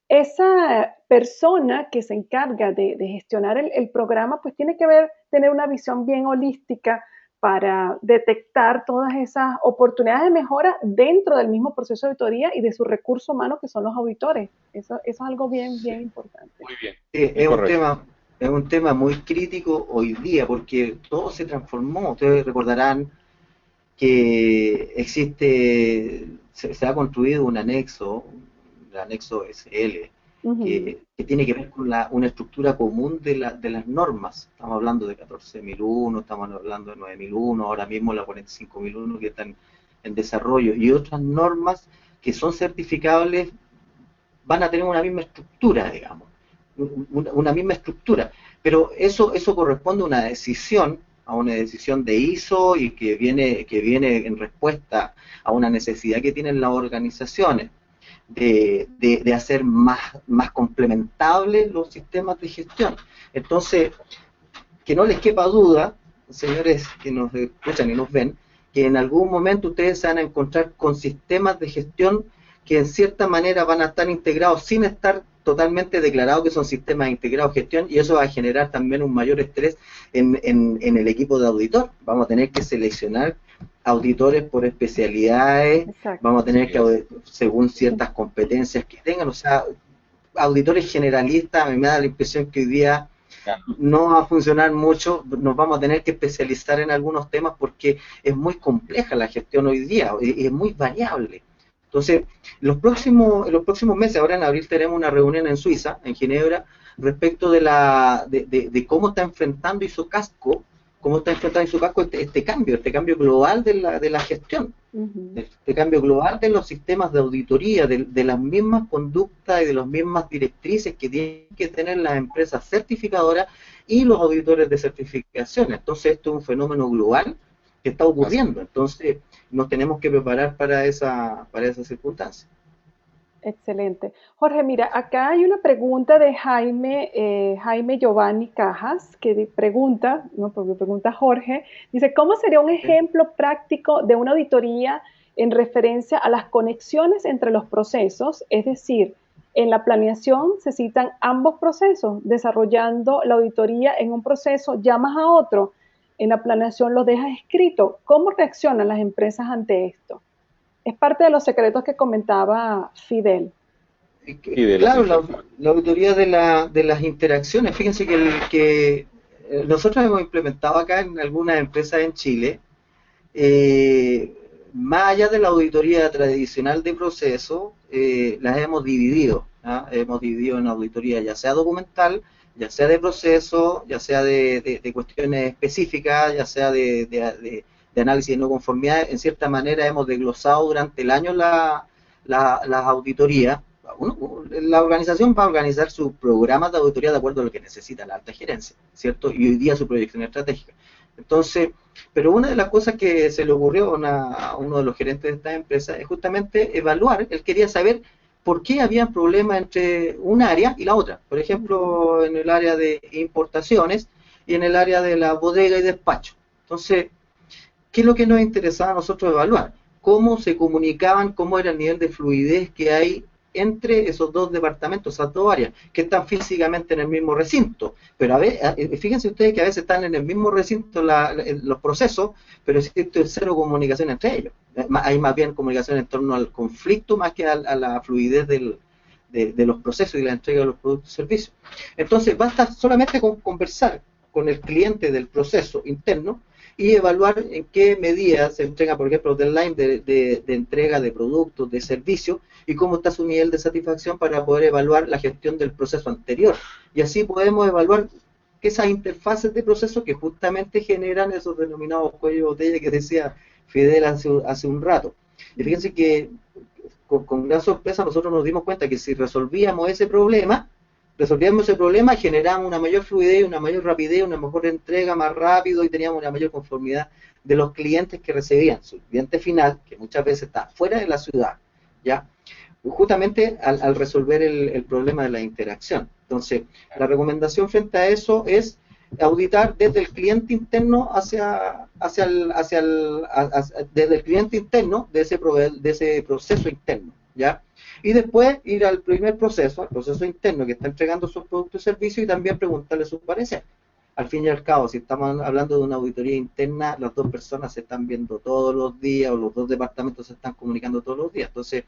esa persona que se encarga de gestionar el programa, pues tiene que tener una visión bien holística para detectar todas esas oportunidades de mejora dentro del mismo proceso de auditoría y de su recurso humano que son los auditores. Eso es algo bien importante. Muy bien. Sí, es un tema muy crítico hoy día porque todo se transformó. Ustedes recordarán que se ha construido un anexo, el anexo SL, que tiene que ver con una estructura común de las normas. Estamos hablando de 14.001, estamos hablando de 9.001, ahora mismo la 45.001 que están en desarrollo, y otras normas que son certificables van a tener una misma estructura, digamos, una misma estructura. Pero eso corresponde a una decisión de ISO y que viene en respuesta a una necesidad que tienen las organizaciones de hacer más complementables los sistemas de gestión. Entonces, que no les quepa duda, señores que nos escuchan y nos ven, que en algún momento ustedes se van a encontrar con sistemas de gestión que en cierta manera van a estar integrados sin estar totalmente declarados que son sistemas integrados de gestión, y eso va a generar también un mayor estrés en el equipo de auditor. Vamos a tener que seleccionar auditores por especialidades. Exacto. Vamos a tener que, según ciertas competencias que tengan, o sea, auditores generalistas. A mí me da la impresión que hoy día no va a funcionar mucho, nos vamos a tener que especializar en algunos temas porque es muy compleja la gestión hoy día, es muy variable. Entonces, en los próximos meses, ahora en abril tenemos una reunión en Suiza, en Ginebra, respecto de cómo está enfrentando Isocasco, este cambio global de la gestión, este cambio global de los sistemas de auditoría, de las mismas conductas y de las mismas directrices que tienen que tener las empresas certificadoras y los auditores de certificación. Entonces, esto es un fenómeno global que está ocurriendo. Entonces, nos tenemos que preparar para esa circunstancia. Excelente. Jorge, mira, acá hay una pregunta de Jaime Giovanni Cajas, que pregunta, no, porque pregunta Jorge, dice, ¿cómo sería un ejemplo práctico de una auditoría en referencia a las conexiones entre los procesos? Es decir, en la planeación se citan ambos procesos, desarrollando la auditoría en un proceso llamas a otro, en la planeación lo dejas escrito. ¿Cómo reaccionan las empresas ante esto? Es parte de los secretos que comentaba Fidel. Claro, la auditoría de las interacciones. Fíjense que nosotros hemos implementado acá en algunas empresas en Chile, más allá de la auditoría tradicional de proceso, las hemos dividido. ¿Ah? Hemos dividido en auditoría ya sea documental, ya sea de proceso, ya sea de cuestiones específicas, ya sea de análisis de no conformidad. En cierta manera hemos desglosado durante el año las auditorías. La organización va a organizar sus programas de auditoría de acuerdo a lo que necesita la alta gerencia, ¿cierto? Y hoy día su proyección estratégica. Entonces, pero una de las cosas que se le ocurrió a uno de los gerentes de esta empresa es justamente evaluar. Él quería saber por qué había problemas entre un área y la otra. Por ejemplo, en el área de importaciones y en el área de la bodega y despacho. Entonces, ¿qué es lo que nos interesaba a nosotros evaluar? Cómo se comunicaban, cómo era el nivel de fluidez que hay entre esos dos departamentos, esas dos áreas, que están físicamente en el mismo recinto. Pero a ver, fíjense ustedes que a veces están en el mismo recinto los procesos, pero existe cero comunicación entre ellos. Hay más bien comunicación en torno al conflicto más que a la fluidez de los procesos y la entrega de los productos y servicios. Entonces, basta solamente con conversar con el cliente del proceso interno y evaluar en qué medida se entrega, por ejemplo, deadline de entrega de productos, de servicios, y cómo está su nivel de satisfacción para poder evaluar la gestión del proceso anterior. Y así podemos evaluar que esas interfaces de proceso que justamente generan esos denominados cuellos de botella que decía Fidel hace un rato. Y fíjense que con gran sorpresa nosotros nos dimos cuenta que si resolvíamos ese problema y generamos una mayor fluidez, una mayor rapidez, una mejor entrega más rápido y teníamos una mayor conformidad de los clientes que recibían su cliente final, que muchas veces está fuera de la ciudad, ¿ya? Justamente al resolver el problema de la interacción. Entonces, la recomendación frente a eso es auditar desde el cliente interno desde el cliente interno de ese proceso interno, ¿ya? Y después ir al primer proceso, al proceso interno que está entregando sus productos y servicios y también preguntarle su parecer. Al fin y al cabo, si estamos hablando de una auditoría interna, las dos personas se están viendo todos los días o los dos departamentos se están comunicando todos los días. Entonces,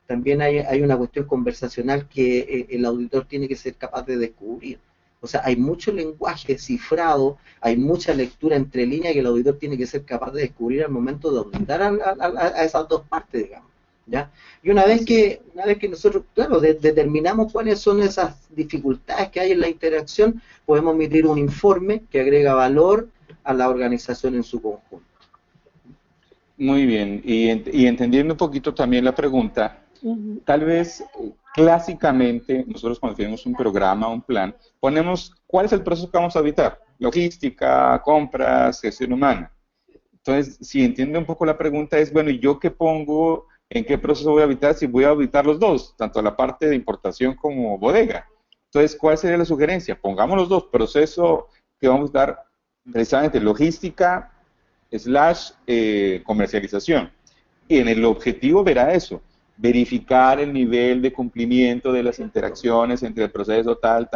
también hay una cuestión conversacional que el auditor tiene que ser capaz de descubrir. O sea, hay mucho lenguaje cifrado, hay mucha lectura entre líneas que el auditor tiene que ser capaz de descubrir al momento de auditar a esas dos partes, digamos. ¿Ya? Y una vez que nosotros, claro, determinamos cuáles son esas dificultades que hay en la interacción, podemos emitir un informe que agrega valor a la organización en su conjunto. Muy bien, y entendiendo un poquito también la pregunta, tal vez clásicamente nosotros cuando tenemos un programa, un plan, ponemos cuál es el proceso que vamos a auditar: logística, compras, gestión humana. Entonces, si entiende un poco la pregunta es, bueno, ¿y yo qué pongo? ¿En qué proceso voy a auditar? Si voy a auditar los dos, tanto la parte de importación como bodega. Entonces, ¿cuál sería la sugerencia? Pongamos los dos, proceso que vamos a dar precisamente logística / comercialización. Y en el objetivo verá eso, verificar el nivel de cumplimiento de las interacciones entre el proceso tal.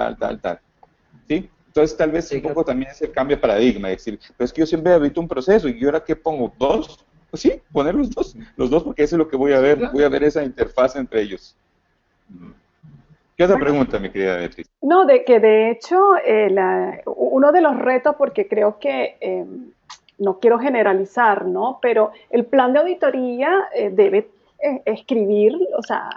¿Sí? Entonces, tal vez un poco también es el cambio de paradigma, es decir, pero es que yo siempre audito un proceso y yo ahora ¿qué pongo? ¿Dos? Pues sí, poner los dos porque eso es lo que voy a ver esa interfaz entre ellos. ¿Qué otra pregunta, mi querida Beatriz? No, de que de hecho uno de los retos, porque creo que no quiero generalizar, ¿no? Pero el plan de auditoría debe escribir, o sea,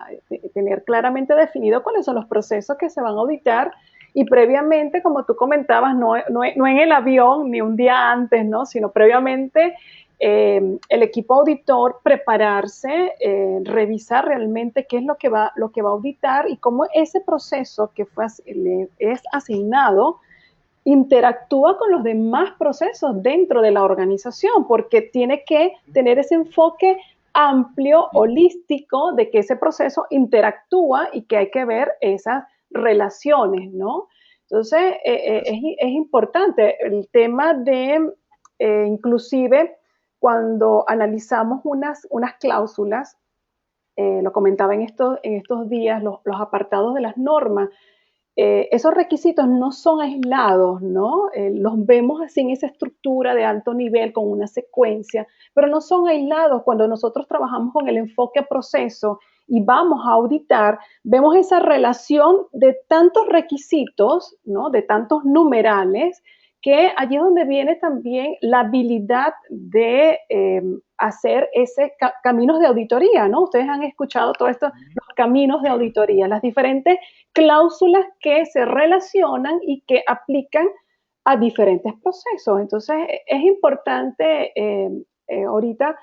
tener claramente definido cuáles son los procesos que se van a auditar y previamente, como tú comentabas, no en el avión ni un día antes, ¿no? Sino previamente el equipo auditor prepararse, revisar realmente qué es lo que va a auditar y cómo ese proceso que le es asignado interactúa con los demás procesos dentro de la organización, porque tiene que tener ese enfoque amplio, holístico, de que ese proceso interactúa y que hay que ver esas relaciones, ¿no? Entonces, es importante el tema de, inclusive, cuando analizamos unas cláusulas, lo comentaba en estos días, los apartados de las normas, esos requisitos no son aislados, ¿no? Los vemos así en esa estructura de alto nivel con una secuencia, pero no son aislados. Cuando nosotros trabajamos con el enfoque a proceso y vamos a auditar, vemos esa relación de tantos requisitos, ¿no? De tantos numerales, que allí es donde viene también la habilidad de hacer ese caminos de auditoría, ¿no? Ustedes han escuchado todo esto, los caminos de auditoría, las diferentes cláusulas que se relacionan y que aplican a diferentes procesos. Entonces, es importante ahorita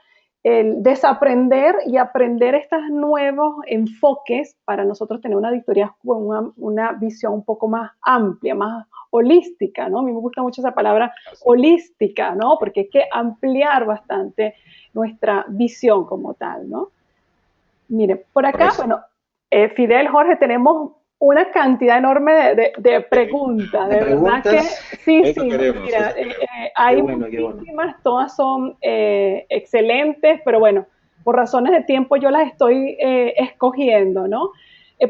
el desaprender y aprender estos nuevos enfoques para nosotros tener una auditoría con una visión un poco más amplia, más holística, ¿no? A mí me gusta mucho esa palabra holística, ¿no? Porque hay que ampliar bastante nuestra visión como tal, ¿no? Mire, por acá, bueno, Fidel, Jorge, tenemos una cantidad enorme de preguntas, de verdad que sí, eso sí, queremos, mira, eso queremos. hay bueno, muchísimas, todas son excelentes, pero bueno, por razones de tiempo yo las estoy escogiendo, ¿no?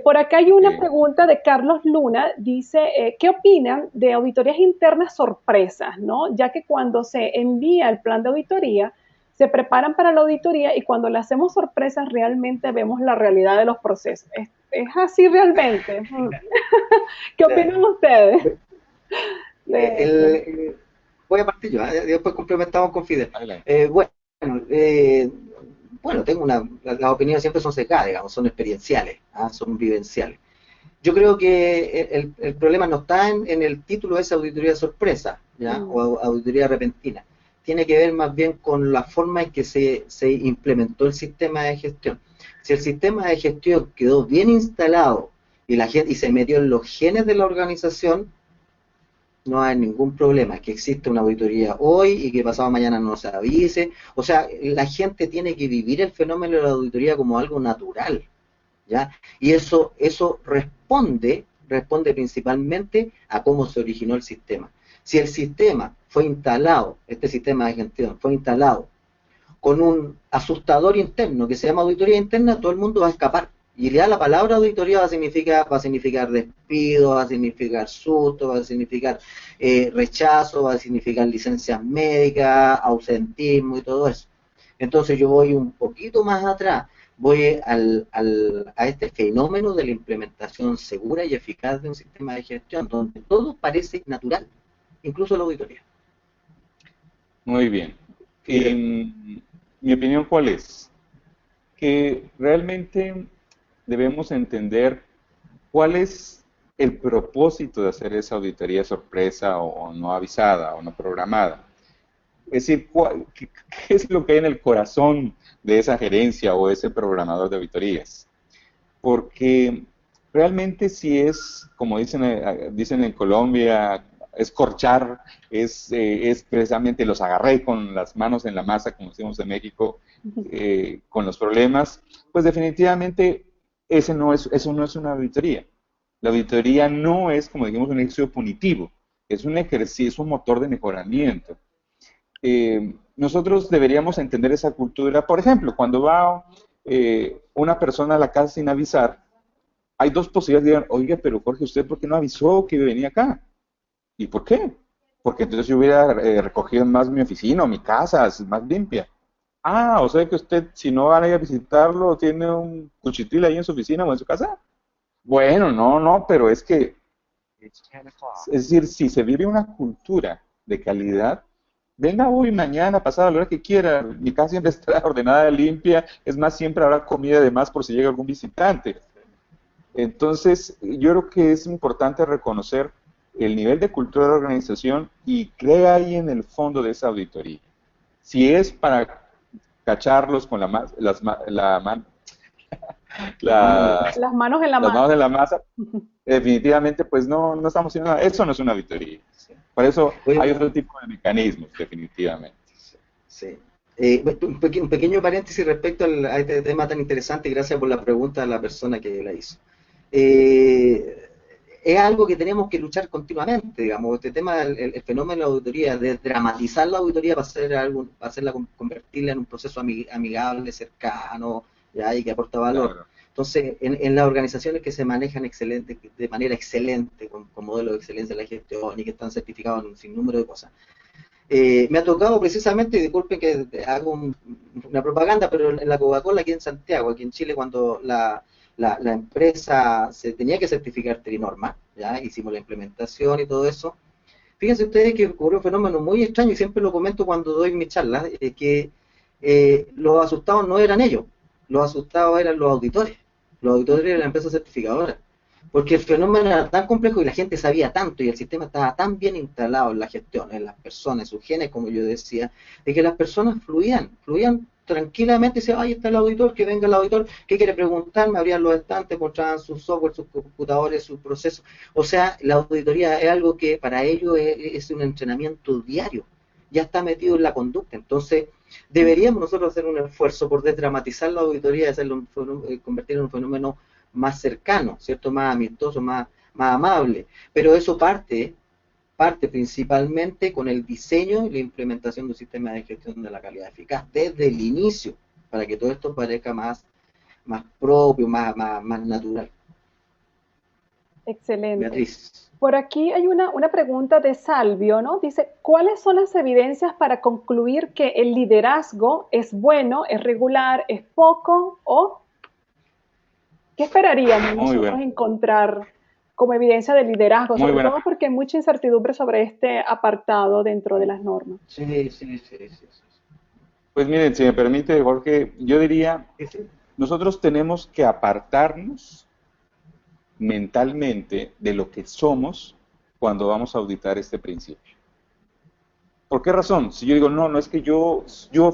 Por acá hay una pregunta de Carlos Luna, dice, ¿qué opinan de auditorías internas sorpresas, ¿no? Ya que cuando se envía el plan de auditoría, se preparan para la auditoría y cuando le hacemos sorpresas realmente vemos la realidad de los procesos. Es así realmente. ¿Qué opinan ustedes? Voy a partir yo, después complementamos con Fidel. Bueno, tengo las opiniones siempre son secadas, digamos, son experienciales, son vivenciales. Yo creo que el problema no está en el título de esa auditoría sorpresa, ¿ya? O auditoría repentina. Tiene que ver más bien con la forma en que se implementó el sistema de gestión. Si el sistema de gestión quedó bien instalado y se metió en los genes de la organización, no hay ningún problema, que existe una auditoría hoy y que pasado mañana no se avise. O sea, la gente tiene que vivir el fenómeno de la auditoría como algo natural, ¿ya? Y eso responde principalmente a cómo se originó el sistema. Si el sistema fue instalado, este sistema de gestión fue instalado con un asustador interno que se llama auditoría interna, todo el mundo va a escapar. Y ya la palabra auditoría va a significar despido, va a significar susto, va a significar rechazo, va a significar licencias médicas, ausentismo y todo eso. Entonces yo voy un poquito más atrás, voy a este fenómeno de la implementación segura y eficaz de un sistema de gestión, donde todo parece natural, incluso la auditoría. Muy bien. Mi opinión, ¿cuál es? Que realmente debemos entender cuál es el propósito de hacer esa auditoría sorpresa o no avisada o no programada. Es decir, ¿qué es lo que hay en el corazón de esa gerencia o ese programador de auditorías? Porque realmente si es, como dicen en Colombia, escorchar, es precisamente los agarré con las manos en la masa, como decimos en México, con los problemas, pues definitivamente eso no es una auditoría. La auditoría no es, como dijimos, un ejercicio punitivo, es un ejercicio, es un motor de mejoramiento. Nosotros deberíamos entender esa cultura. Por ejemplo, cuando va una persona a la casa sin avisar, hay dos posibilidades de decir, oiga, pero Jorge, ¿usted por qué no avisó que venía acá? ¿Y por qué? Porque entonces yo hubiera recogido más mi oficina o mi casa, más limpia. O sea que usted, si no van a ir a visitarlo, tiene un cuchitril ahí en su oficina o en su casa. Bueno, no, pero es que, es decir, si se vive una cultura de calidad, venga hoy, mañana, pasado, a la hora que quiera, mi casa siempre estará ordenada, limpia, es más, siempre habrá comida de más por si llega algún visitante. Entonces, yo creo que es importante reconocer el nivel de cultura de la organización y qué hay en el fondo de esa auditoría. Si es para cacharlos con Las manos en la la- masa. Las manos en la las manos masa. en la masa, definitivamente, pues no estamos haciendo nada. Eso no es una auditoría. Por eso Oye, hay otro tipo de mecanismos, definitivamente. sí. Un pequeño paréntesis respecto a este tema tan interesante, y gracias por la pregunta a la persona que la hizo. Eh, es algo que tenemos que luchar continuamente, digamos, este tema, el fenómeno de la auditoría, de dramatizar la auditoría para hacer algo, para hacerla, convertirla en un proceso amigable, cercano, ya, y que aporta valor. Claro. Entonces, en las organizaciones que se manejan de manera excelente, con modelos de excelencia de la gestión y que están certificados en un sinnúmero de cosas, me ha tocado precisamente, y disculpen que hago una propaganda, pero en la Coca-Cola aquí en Santiago, aquí en Chile, cuando la empresa se tenía que certificar Trinorma, ya hicimos la implementación y todo eso. Fíjense ustedes que ocurrió un fenómeno muy extraño, y siempre lo comento cuando doy mi charla, que los asustados no eran ellos, los asustados eran los auditores de la empresa certificadora, porque el fenómeno era tan complejo y la gente sabía tanto y el sistema estaba tan bien instalado en la gestión, en las personas, en sus genes, como yo decía, de que las personas fluían tranquilamente, y decían, ahí está el auditor, que venga el auditor, ¿qué quiere preguntarme? Abrían los estantes, mostraban sus software, sus computadores, sus procesos. O sea, la auditoría es algo que para ellos es un entrenamiento diario, ya está metido en la conducta. Entonces, deberíamos nosotros hacer un esfuerzo por desdramatizar la auditoría y hacerlo convertirlo en un fenómeno más cercano, ¿cierto? Más amistoso, más amable. Pero eso parte principalmente con el diseño y la implementación de un sistema de gestión de la calidad eficaz desde el inicio, para que todo esto parezca más propio, más natural. Excelente. Beatriz. Por aquí hay una pregunta de Salvio, ¿no? Dice, ¿cuáles son las evidencias para concluir que el liderazgo es bueno, es regular, es poco o qué esperaríamos Muy nosotros bueno, encontrar como evidencia de liderazgo? muy Sobre buena. todo porque hay mucha incertidumbre sobre este apartado dentro de las normas. Sí. Pues miren, si me permite, Jorge, yo diría, Sí, sí. nosotros tenemos que apartarnos mentalmente de lo que somos cuando vamos a auditar este principio. ¿Por qué razón? Si yo digo, no es que yo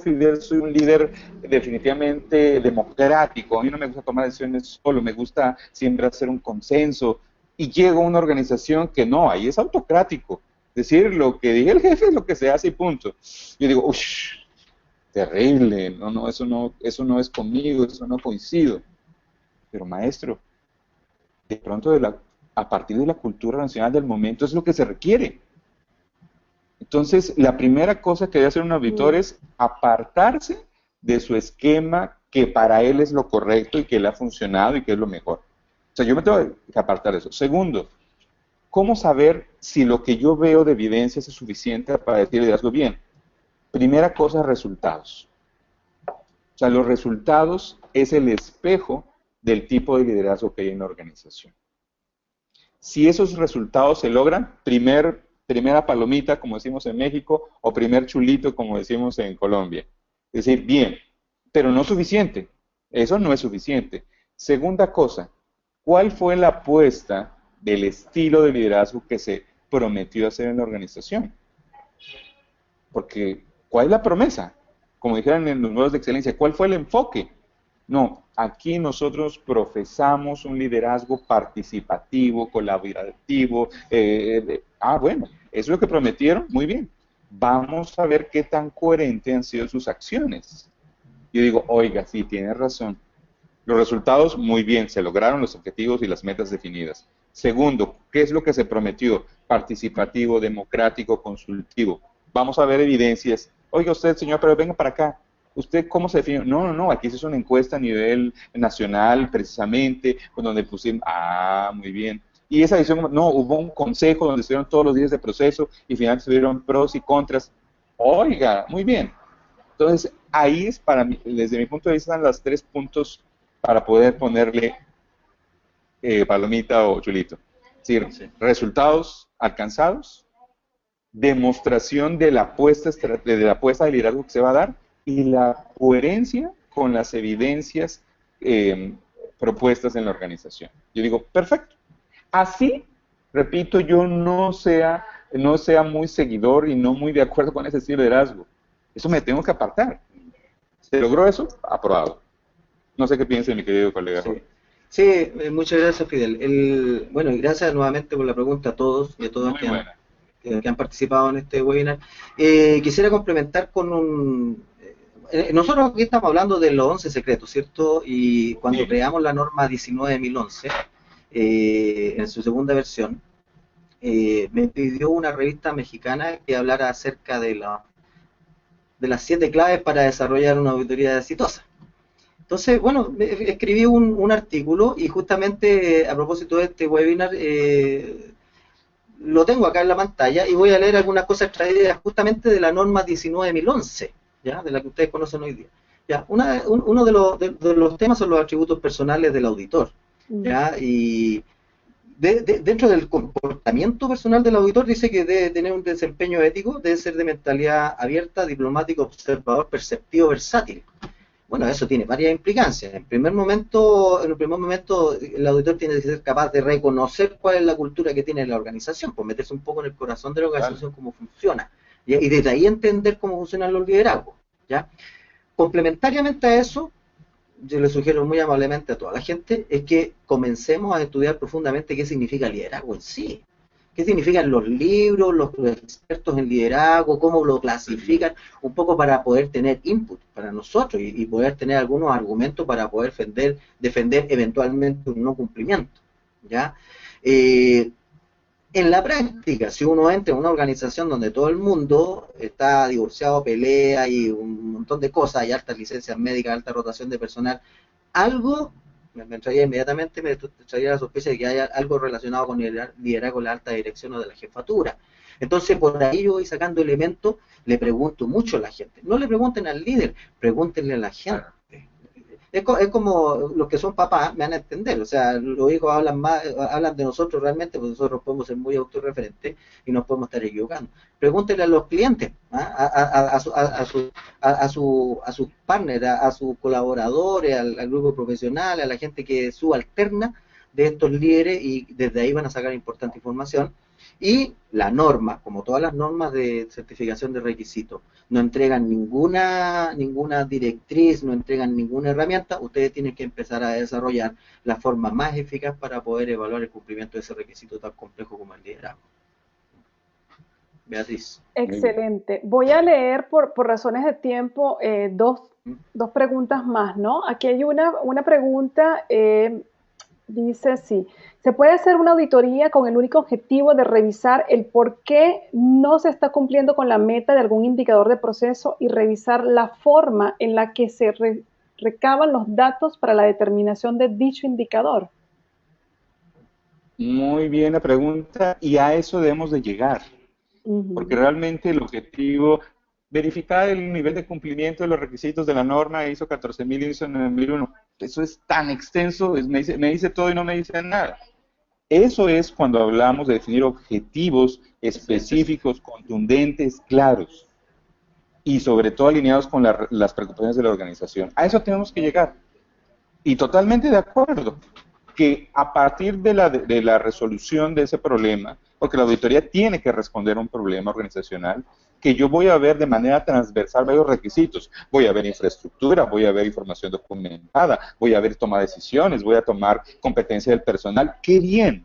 Fidel, soy un líder definitivamente democrático, a mí no me gusta tomar decisiones solo, me gusta siempre hacer un consenso, y llego a una organización que no, ahí es autocrático, es decir, lo que diga el jefe es lo que se hace y punto. Yo digo, uff, terrible, eso no es conmigo, eso no coincido. Pero maestro, de pronto a partir de la cultura nacional del momento es lo que se requiere. Entonces, la primera cosa que debe hacer un auditor Mm. es apartarse de su esquema que para él es lo correcto y que le ha funcionado y que es lo mejor. O sea, yo me tengo que apartar de eso. Segundo, ¿cómo saber si lo que yo veo de evidencia es suficiente para decir liderazgo bien? Primera cosa, resultados. O sea, los resultados es el espejo del tipo de liderazgo que hay en la organización. Si esos resultados se logran, primera palomita, como decimos en México, o primer chulito, como decimos en Colombia. Es decir, bien, pero no suficiente. Eso no es suficiente. Segunda cosa, ¿cuál fue la apuesta del estilo de liderazgo que se prometió hacer en la organización? Porque, ¿cuál es la promesa? Como dijeron en los modelos de excelencia, ¿cuál fue el enfoque? No, aquí nosotros profesamos un liderazgo participativo, colaborativo. Bueno, eso es lo que prometieron, muy bien. Vamos a ver qué tan coherentes han sido sus acciones. Yo digo, oiga, sí, tiene razón. Los resultados, muy bien, se lograron los objetivos y las metas definidas. Segundo, ¿qué es lo que se prometió? Participativo, democrático, consultivo. Vamos a ver evidencias. Oiga usted, señor, pero venga para acá. ¿Usted cómo se definió? No, aquí se hizo una encuesta a nivel nacional, precisamente, con donde pusimos, muy bien. Y esa edición, no, hubo un consejo donde estuvieron todos los días de proceso y finalmente estuvieron pros y contras. Oiga, muy bien. Entonces, ahí es para mí, desde mi punto de vista, están los tres puntos para poder ponerle palomita o chulito. Es decir, Sí. resultados alcanzados, demostración de la apuesta de liderazgo que se va a dar y la coherencia con las evidencias propuestas en la organización. Yo digo, perfecto. Así, repito, yo no sea muy seguidor y no muy de acuerdo con ese estilo de liderazgo. Eso me tengo que apartar. ¿Se logró eso? Aprobado. No sé qué piensa mi querido colega. Sí, sí, muchas gracias, Fidel. Bueno, y gracias nuevamente por la pregunta a todos y a todas Muy buena. que han participado en este webinar. Quisiera complementar con nosotros aquí estamos hablando de los 11 secretos, ¿cierto? Y cuando Sí. creamos la norma 19.011, en su segunda versión, me pidió una revista mexicana que hablara acerca de las 7 claves para desarrollar una auditoría exitosa. Entonces, bueno, escribí un artículo y justamente a propósito de este webinar lo tengo acá en la pantalla y voy a leer algunas cosas extraídas justamente de la norma 19.011, ¿ya? De la que ustedes conocen hoy día. ¿Ya? Uno de los temas son los atributos personales del auditor, ¿ya? Y dentro del comportamiento personal del auditor dice que debe tener un desempeño ético, debe ser de mentalidad abierta, diplomático, observador, perceptivo, versátil. Bueno, eso tiene varias implicancias. En un primer momento, el auditor tiene que ser capaz de reconocer cuál es la cultura que tiene la organización, pues meterse un poco en el corazón de la organización, cómo funciona, ¿ya? Y desde ahí entender cómo funcionan los liderazgos, ¿ya? Complementariamente a eso, yo le sugiero muy amablemente a toda la gente, es que comencemos a estudiar profundamente qué significa liderazgo en sí. ¿Qué significan los libros, los expertos en liderazgo, cómo lo clasifican? Un poco para poder tener input para nosotros y poder tener algunos argumentos para poder defender eventualmente un no cumplimiento, ¿ya? En la práctica, si uno entra en una organización donde todo el mundo está divorciado, pelea y un montón de cosas, hay altas licencias médicas, alta rotación de personal, algo me traía inmediatamente, me traía la sospecha de que haya algo relacionado con el liderazgo, la alta dirección o de la jefatura. Entonces, por ahí yo voy sacando elementos, le pregunto mucho a la gente. No le pregunten al líder, pregúntenle a la gente. Es como los que son papás me van a entender, o sea, los hijos hablan de nosotros realmente, porque nosotros podemos ser muy autorreferentes y nos podemos estar equivocando. Pregúntenle a los clientes, ¿ah? A sus partners, a sus colaboradores, al grupo profesional, a la gente que es subalterna de estos líderes y desde ahí van a sacar importante información. Y la norma, como todas las normas de certificación de requisitos, no entregan ninguna directriz, no entregan ninguna herramienta, ustedes tienen que empezar a desarrollar la forma más eficaz para poder evaluar el cumplimiento de ese requisito tan complejo como el liderazgo. Beatriz. Excelente. Voy a leer por razones de tiempo dos preguntas más, ¿no? Aquí hay una pregunta, dice así, ¿se puede hacer una auditoría con el único objetivo de revisar el por qué no se está cumpliendo con la meta de algún indicador de proceso y revisar la forma en la que se recaban los datos para la determinación de dicho indicador? Muy bien la pregunta y a eso debemos de llegar. Porque realmente el objetivo, verificar el nivel de cumplimiento de los requisitos de la norma ISO 14000 y ISO 9001, eso es tan extenso, me dice todo y no me dice nada. Eso es cuando hablamos de definir objetivos específicos, contundentes, claros y sobre todo alineados con las preocupaciones de la organización. A eso tenemos que llegar. Y totalmente de acuerdo que a partir de la resolución de ese problema, porque la auditoría tiene que responder a un problema organizacional, que yo voy a ver de manera transversal varios requisitos. Voy a ver infraestructura, voy a ver información documentada, voy a ver toma de decisiones, voy a tomar competencia del personal. ¡Qué bien!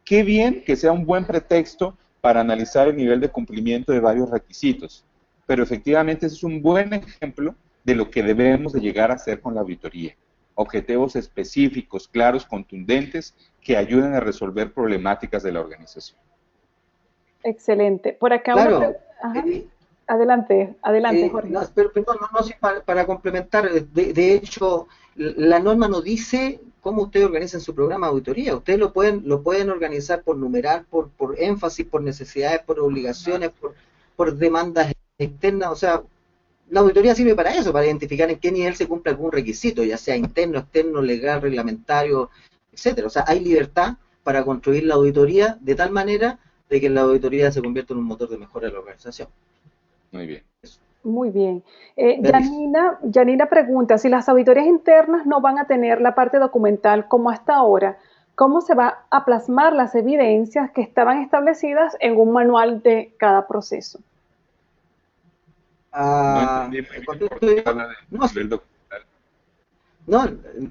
¡Qué bien que sea un buen pretexto para analizar el nivel de cumplimiento de varios requisitos! Pero efectivamente ese es un buen ejemplo de lo que debemos de llegar a hacer con la auditoría. Objetivos específicos, claros, contundentes, que ayuden a resolver problemáticas de la organización. Excelente. Por acá claro. Adelante, Jorge. No, sí, para complementar, de hecho, la norma no dice cómo ustedes organizan su programa de auditoría. Ustedes lo pueden organizar por numerar, por énfasis, por necesidades, por obligaciones, por demandas externas. O sea, la auditoría sirve para eso, para identificar en qué nivel se cumple algún requisito, ya sea interno, externo, legal, reglamentario, etcétera. O sea, hay libertad para construir la auditoría de tal manera de que la auditoría se convierta en un motor de mejora de la organización. Muy bien. Eso. Muy bien. Beatriz. Yanina pregunta, si las auditorías internas no van a tener la parte documental como hasta ahora, ¿cómo se va a plasmar las evidencias que estaban establecidas en un manual de cada proceso? No entendí muy bien por qué habla No, del documental. no,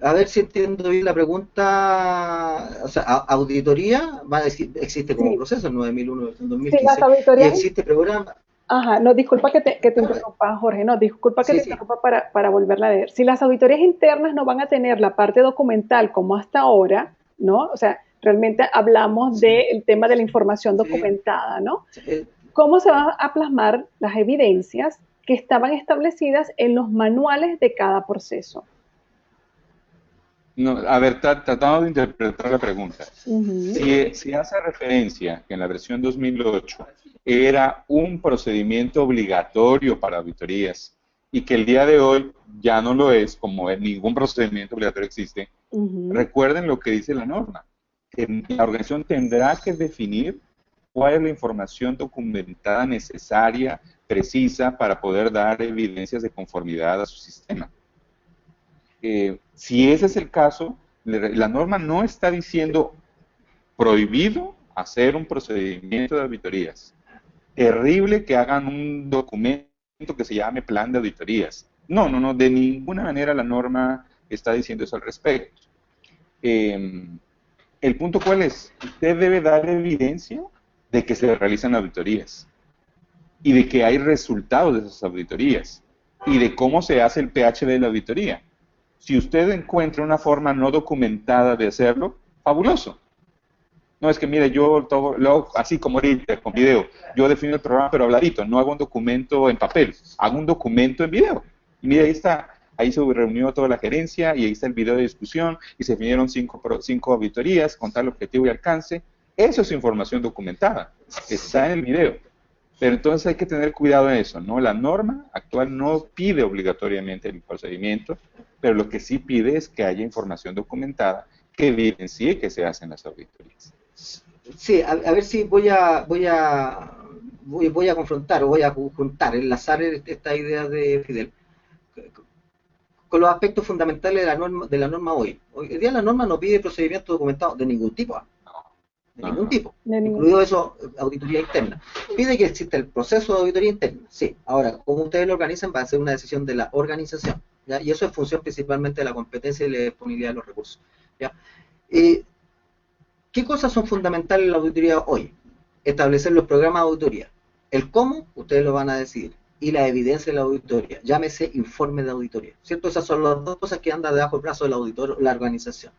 a ver si entiendo bien la pregunta. O sea, auditoría va a decir, existe como Sí, proceso en 9001 en sí, las 2015 y auditorías. existe programa. Ajá, no, disculpa que te Claro, interrumpa, Jorge, no, disculpa que sí, te sí. interrumpa para volverla a leer. Si las auditorías internas no van a tener la parte documental como hasta ahora, ¿no? O sea, realmente hablamos Sí, del tema de la información sí, documentada, ¿no? sí, ¿Cómo se van a plasmar las evidencias que estaban establecidas en los manuales de cada proceso? No, a ver, tratando de interpretar la pregunta. Ujú, Si hace referencia que en la versión 2008 era un procedimiento obligatorio para auditorías y que el día de hoy ya no lo es, como ningún procedimiento obligatorio existe, ujú. recuerden lo que dice la norma, que la organización tendrá que definir cuál es la información documentada necesaria, precisa, para poder dar evidencias de conformidad a su sistema. Si ese es el caso, la norma no está diciendo prohibido hacer un procedimiento de auditorías. Terrible que hagan un documento que se llame plan de auditorías. No, no, no, de ninguna manera la norma está diciendo eso al respecto. Eh, el punto cuál es, usted debe dar evidencia de que se realizan auditorías y de que hay resultados de esas auditorías y de cómo se hace el pH de la auditoría. Si usted encuentra una forma no documentada de hacerlo, fabuloso. No, es que mire, yo todo, lo hago así como ahorita, con video. Yo defino el programa, pero habladito. No hago un documento en papel, hago un documento en video. Y mire, ahí está. Ahí se reunió toda la gerencia y ahí está el video de discusión y se definieron cinco auditorías con tal objetivo y alcance. Eso es información documentada. Está en el video. Pero entonces hay que tener cuidado en eso, ¿no? La norma actual no pide obligatoriamente el procedimiento, pero lo que sí pide es que haya información documentada que evidencie que se hacen las auditorías. Sí, a ver si voy a confrontar o voy a juntar, enlazar esta idea de Fidel con los aspectos fundamentales de la norma hoy. Hoy día la norma no pide procedimientos documentados de ningún tipo, de No, ningún no. tipo, De ningún incluido eso, auditoría interna. Pide que exista el proceso de auditoría interna, sí. Ahora, como ustedes lo organizan, va a ser una decisión de la organización, ¿ya? Y eso es función principalmente de la competencia y la disponibilidad de los recursos, ¿ya? ¿Qué cosas son fundamentales en la auditoría hoy? Establecer los programas de auditoría. El cómo, ustedes lo van a decidir. Y la evidencia de la auditoría. Llámese informe de auditoría. ¿Cierto? Esas son las dos cosas que andan debajo del brazo del auditor, la organización.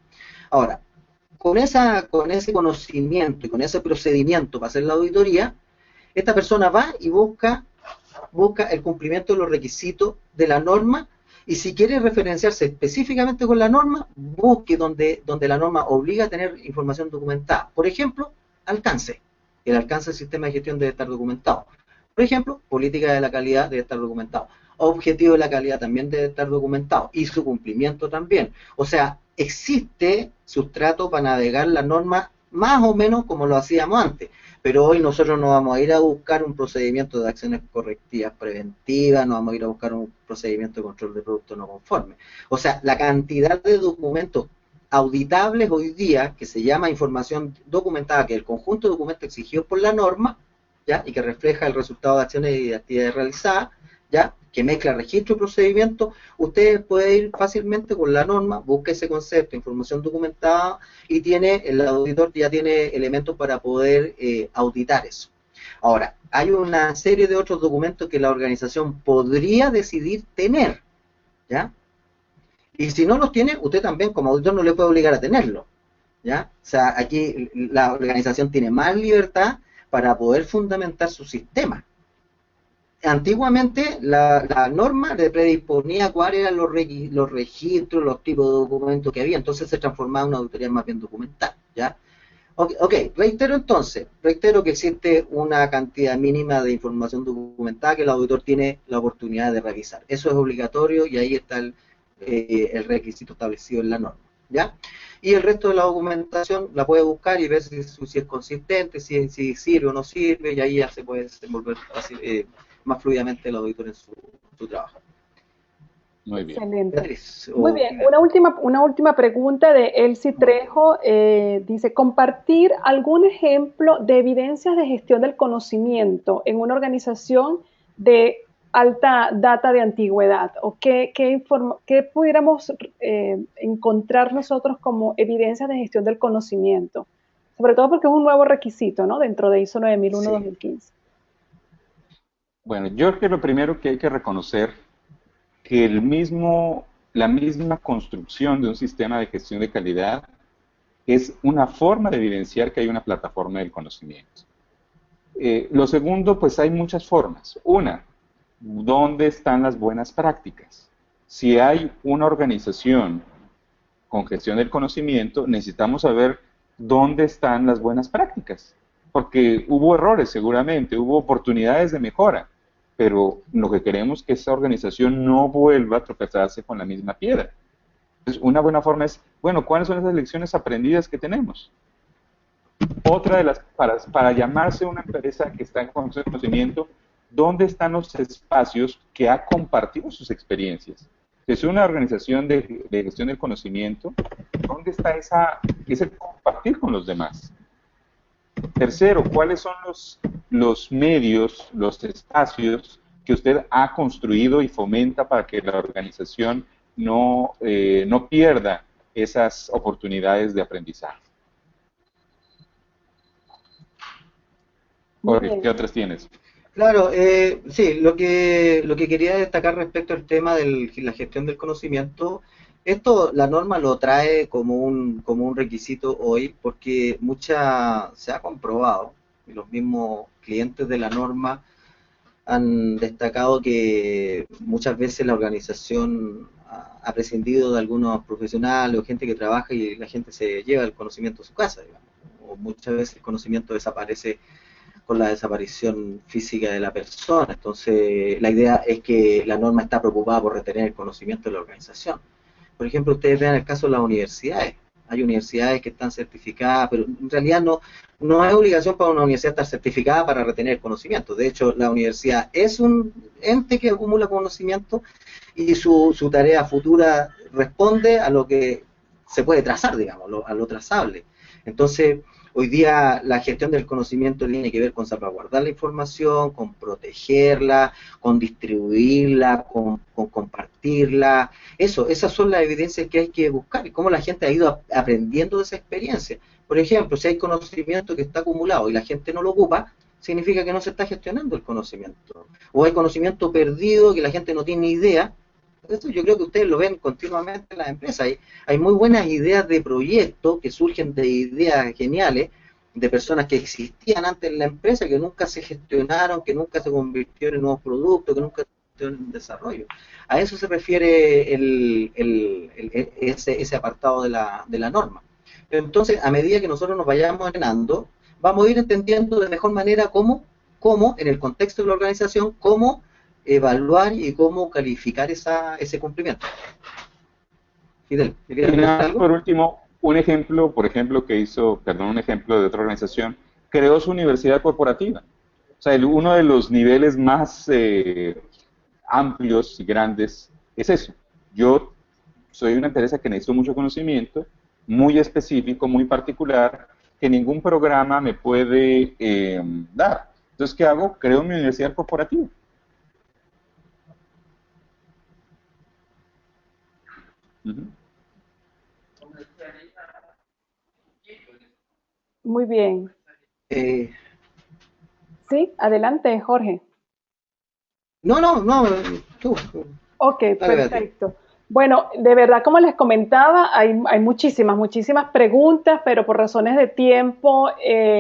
Ahora, con ese conocimiento y con ese procedimiento para hacer la auditoría, esta persona va y busca el cumplimiento de los requisitos de la norma y si quiere referenciarse específicamente con la norma, busque donde la norma obliga a tener información documentada. Por ejemplo, alcance. El alcance del sistema de gestión debe estar documentado. Por ejemplo, política de la calidad debe estar documentado. Objetivo de la calidad también debe estar documentado y su cumplimiento también. O sea, existe sustrato para navegar la norma más o menos como lo hacíamos antes. Pero hoy nosotros no vamos a ir a buscar un procedimiento de acciones correctivas preventivas, no vamos a ir a buscar un procedimiento de control de productos no conformes. O sea, la cantidad de documentos auditables hoy día, que se llama información documentada, que es el conjunto de documentos exigidos por la norma, ¿ya? Y que refleja el resultado de acciones y de actividades realizadas, ¿ya? Que mezcla registro y procedimiento, ustedes pueden ir fácilmente con la norma, busca ese concepto, información documentada, y el auditor ya tiene elementos para poder auditar eso. Ahora, hay una serie de otros documentos que la organización podría decidir tener, ¿ya? Y si no los tiene, usted también como auditor no le puede obligar a tenerlo, ¿ya? O sea, aquí la organización tiene más libertad para poder fundamentar su sistema. Antiguamente la norma le predisponía cuáles eran los registros, los tipos de documentos que había, entonces se transformaba en una auditoría más bien documental, ¿ya? Reitero que existe una cantidad mínima de información documentada que el auditor tiene la oportunidad de revisar. Eso es obligatorio y ahí está el requisito establecido en la norma, ¿ya? Y el resto de la documentación la puede buscar y ver si es consistente, si sirve o no sirve, y ahí ya se puede desenvolver más fluidamente el auditor en su trabajo. Muy bien. Excelente. Beatriz, Muy bien, una última pregunta de Elsie Trejo. Dice, compartir algún ejemplo de evidencias de gestión del conocimiento en una organización de alta data de antigüedad, o qué pudiéramos encontrar nosotros como evidencias de gestión del conocimiento, sobre todo porque es un nuevo requisito, ¿no?, dentro de ISO sí. 9001-2015. Bueno, yo creo que lo primero que hay que reconocer que la misma construcción de un sistema de gestión de calidad es una forma de evidenciar que hay una plataforma del conocimiento. Lo segundo, pues hay muchas formas. Una, ¿dónde están las buenas prácticas? Si hay una organización con gestión del conocimiento, necesitamos saber dónde están las buenas prácticas, porque hubo errores seguramente, hubo oportunidades de mejora, pero lo que queremos es que esa organización no vuelva a tropezarse con la misma piedra. Entonces, una buena forma es, bueno, ¿cuáles son esas lecciones aprendidas que tenemos? Otra de las, para llamarse una empresa que está en conocimiento, ¿dónde están los espacios que ha compartido sus experiencias? Es una organización de gestión del conocimiento, ¿dónde está ese compartir con los demás? Tercero, ¿cuáles son los medios, los espacios que usted ha construido y fomenta para que la organización no pierda esas oportunidades de aprendizaje? Jorge, ¿qué otras tienes? Claro, sí, lo que quería destacar respecto al tema de la gestión del conocimiento, esto la norma lo trae como un requisito hoy porque se ha comprobado, y los mismos clientes de la norma han destacado que muchas veces la organización ha prescindido de algunos profesionales o gente que trabaja y la gente se lleva el conocimiento a su casa, digamos, o muchas veces el conocimiento desaparece con la desaparición física de la persona. Entonces, la idea es que la norma está preocupada por retener el conocimiento de la organización. Por ejemplo, ustedes vean el caso de las universidades. Hay universidades que están certificadas, pero en realidad no hay obligación para una universidad estar certificada para retener conocimiento. De hecho, la universidad es un ente que acumula conocimiento y su tarea futura responde a lo que se puede trazar, digamos, a lo trazable. Entonces, hoy día la gestión del conocimiento tiene que ver con salvaguardar la información, con protegerla, con distribuirla, con compartirla. Esas son las evidencias que hay que buscar y cómo la gente ha ido aprendiendo de esa experiencia. Por ejemplo, si hay conocimiento que está acumulado y la gente no lo ocupa, significa que no se está gestionando el conocimiento. O hay conocimiento perdido que la gente no tiene idea. Esto yo creo que ustedes lo ven continuamente en las empresas. Hay muy buenas ideas de proyectos que surgen de ideas geniales, de personas que existían antes en la empresa, que nunca se gestionaron, que nunca se convirtieron en nuevos productos, que nunca se convirtieron en desarrollo. A eso se refiere ese apartado de la norma. Entonces, a medida que nosotros nos vayamos entrenando, vamos a ir entendiendo de mejor manera cómo en el contexto de la organización, cómo evaluar y cómo calificar ese cumplimiento. Fidel, ¿querías preguntar algo? Por último, un ejemplo de otra organización, creó su universidad corporativa. O sea, uno de los niveles más amplios y grandes es eso. Yo soy una empresa que necesito mucho conocimiento, muy específico, muy particular, que ningún programa me puede dar. Entonces, ¿qué hago? Creo mi universidad corporativa. Muy bien. Eh, Sí, adelante, Jorge. no, tú. Ok, Dale, perfecto. Bueno, de verdad, como les comentaba, hay muchísimas preguntas, pero por razones de tiempo,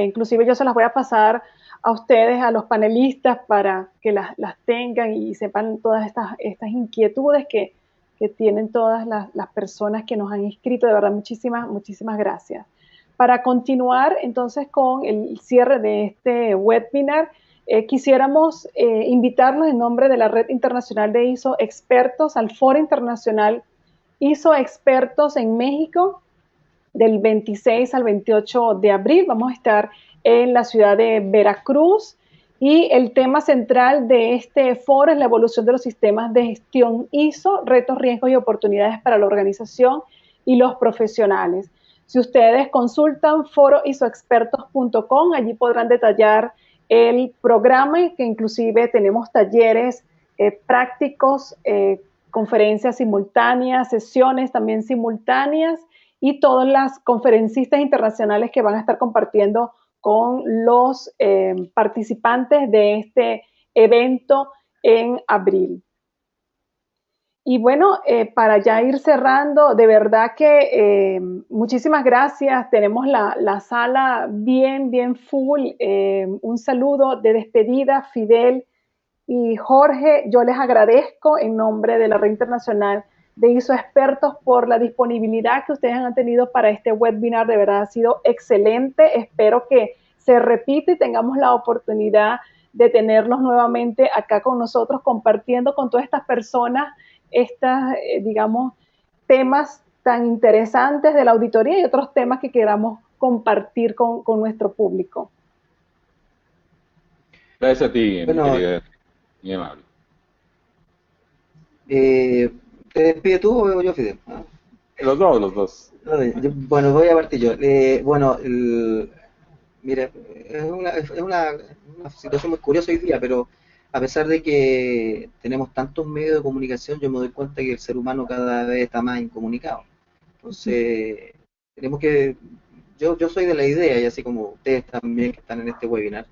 inclusive yo se las voy a pasar a ustedes, a los panelistas, para que las tengan y sepan todas estas inquietudes que tienen todas las personas que nos han inscrito. De verdad, muchísimas gracias. Para continuar entonces con el cierre de este webinar, quisiéramos invitarlos en nombre de la Red Internacional de ISO Expertos al Foro Internacional ISO Expertos en México del 26 al 28 de abril. Vamos a estar en la ciudad de Veracruz y el tema central de este foro es la evolución de los sistemas de gestión ISO, retos, riesgos y oportunidades para la organización y los profesionales. Si ustedes consultan foroisoexpertos.com, allí podrán detallar el programa, que inclusive tenemos talleres prácticos, conferencias simultáneas, sesiones también simultáneas y todas las conferencistas internacionales que van a estar compartiendo con los participantes de este evento en abril. Y bueno, para ya ir cerrando, de verdad que muchísimas gracias. Tenemos la sala bien full. Un saludo de despedida, Fidel y Jorge. Yo les agradezco en nombre de la Red Internacional de ISO Expertos por la disponibilidad que ustedes han tenido para este webinar. De verdad ha sido excelente. Espero que se repita y tengamos la oportunidad de tenerlos nuevamente acá con nosotros compartiendo con todas estas personas digamos, temas tan interesantes de la auditoría y otros temas que queramos compartir con nuestro público. Gracias a ti, mi querida, muy amable. ¿Te despides tú o yo, Fidel? ¿Ah? Los dos. Bueno, voy a partir yo. Mira, es una situación muy curiosa hoy día, pero a pesar de que tenemos tantos medios de comunicación, yo me doy cuenta que el ser humano cada vez está más incomunicado. Entonces, tenemos que, yo soy de la idea, y así como ustedes también que están en este webinar,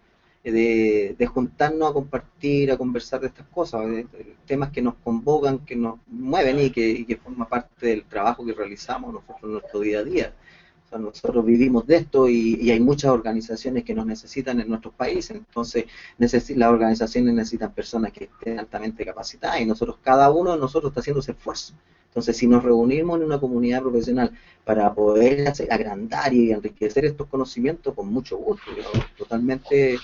de juntarnos a compartir, a conversar de estas cosas, de temas que nos convocan, que nos mueven y que forman parte del trabajo que realizamos nosotros en nuestro día a día. Nosotros vivimos de esto y hay muchas organizaciones que nos necesitan en nuestros países, entonces las organizaciones necesitan personas que estén altamente capacitadas y nosotros, cada uno de nosotros está haciendo ese esfuerzo. Entonces, si nos reunimos en una comunidad profesional para poder agrandar y enriquecer estos conocimientos, con mucho gusto, yo totalmente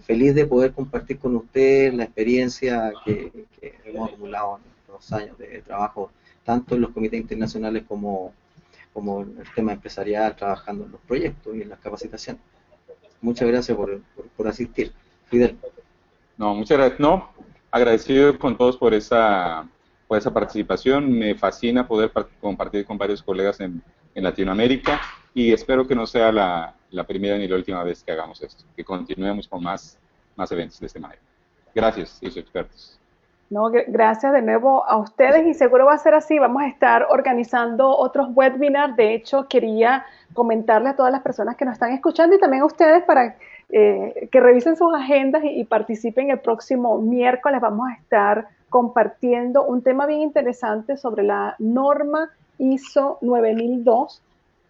feliz de poder compartir con ustedes la experiencia que hemos acumulado en los años de trabajo, tanto en los comités internacionales como el tema empresarial, trabajando en los proyectos y en las capacitaciones. Muchas gracias por asistir. Fidel. No, muchas gracias. No, agradecido con todos por esa participación. Me fascina poder compartir con varios colegas en Latinoamérica y espero que no sea la primera ni la última vez que hagamos esto, que continuemos con más eventos de esta manera. Gracias, ISO Expertos. No, gracias de nuevo a ustedes y seguro va a ser así. Vamos a estar organizando otros webinars. De hecho, quería comentarle a todas las personas que nos están escuchando y también a ustedes para que revisen sus agendas y participen el próximo miércoles. Vamos a estar compartiendo un tema bien interesante sobre la norma ISO 9002,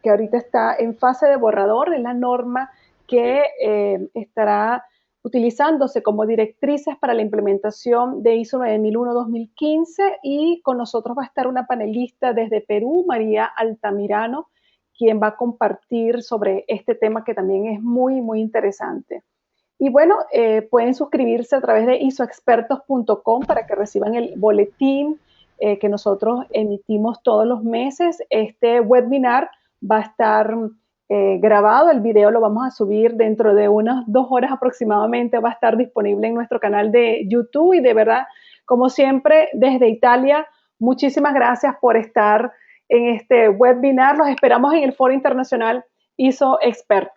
que ahorita está en fase de borrador. Es la norma que estará utilizándose como directrices para la implementación de ISO 9001-2015 y con nosotros va a estar una panelista desde Perú, María Altamirano, quien va a compartir sobre este tema que también es muy interesante. Y bueno, pueden suscribirse a través de isoexpertos.com para que reciban el boletín que nosotros emitimos todos los meses. Este webinar va a estar grabado, el video lo vamos a subir dentro de unas 2 horas aproximadamente, va a estar disponible en nuestro canal de YouTube y de verdad, como siempre, desde Italia, muchísimas gracias por estar en este webinar. Los esperamos en el Foro Internacional ISO Expertos.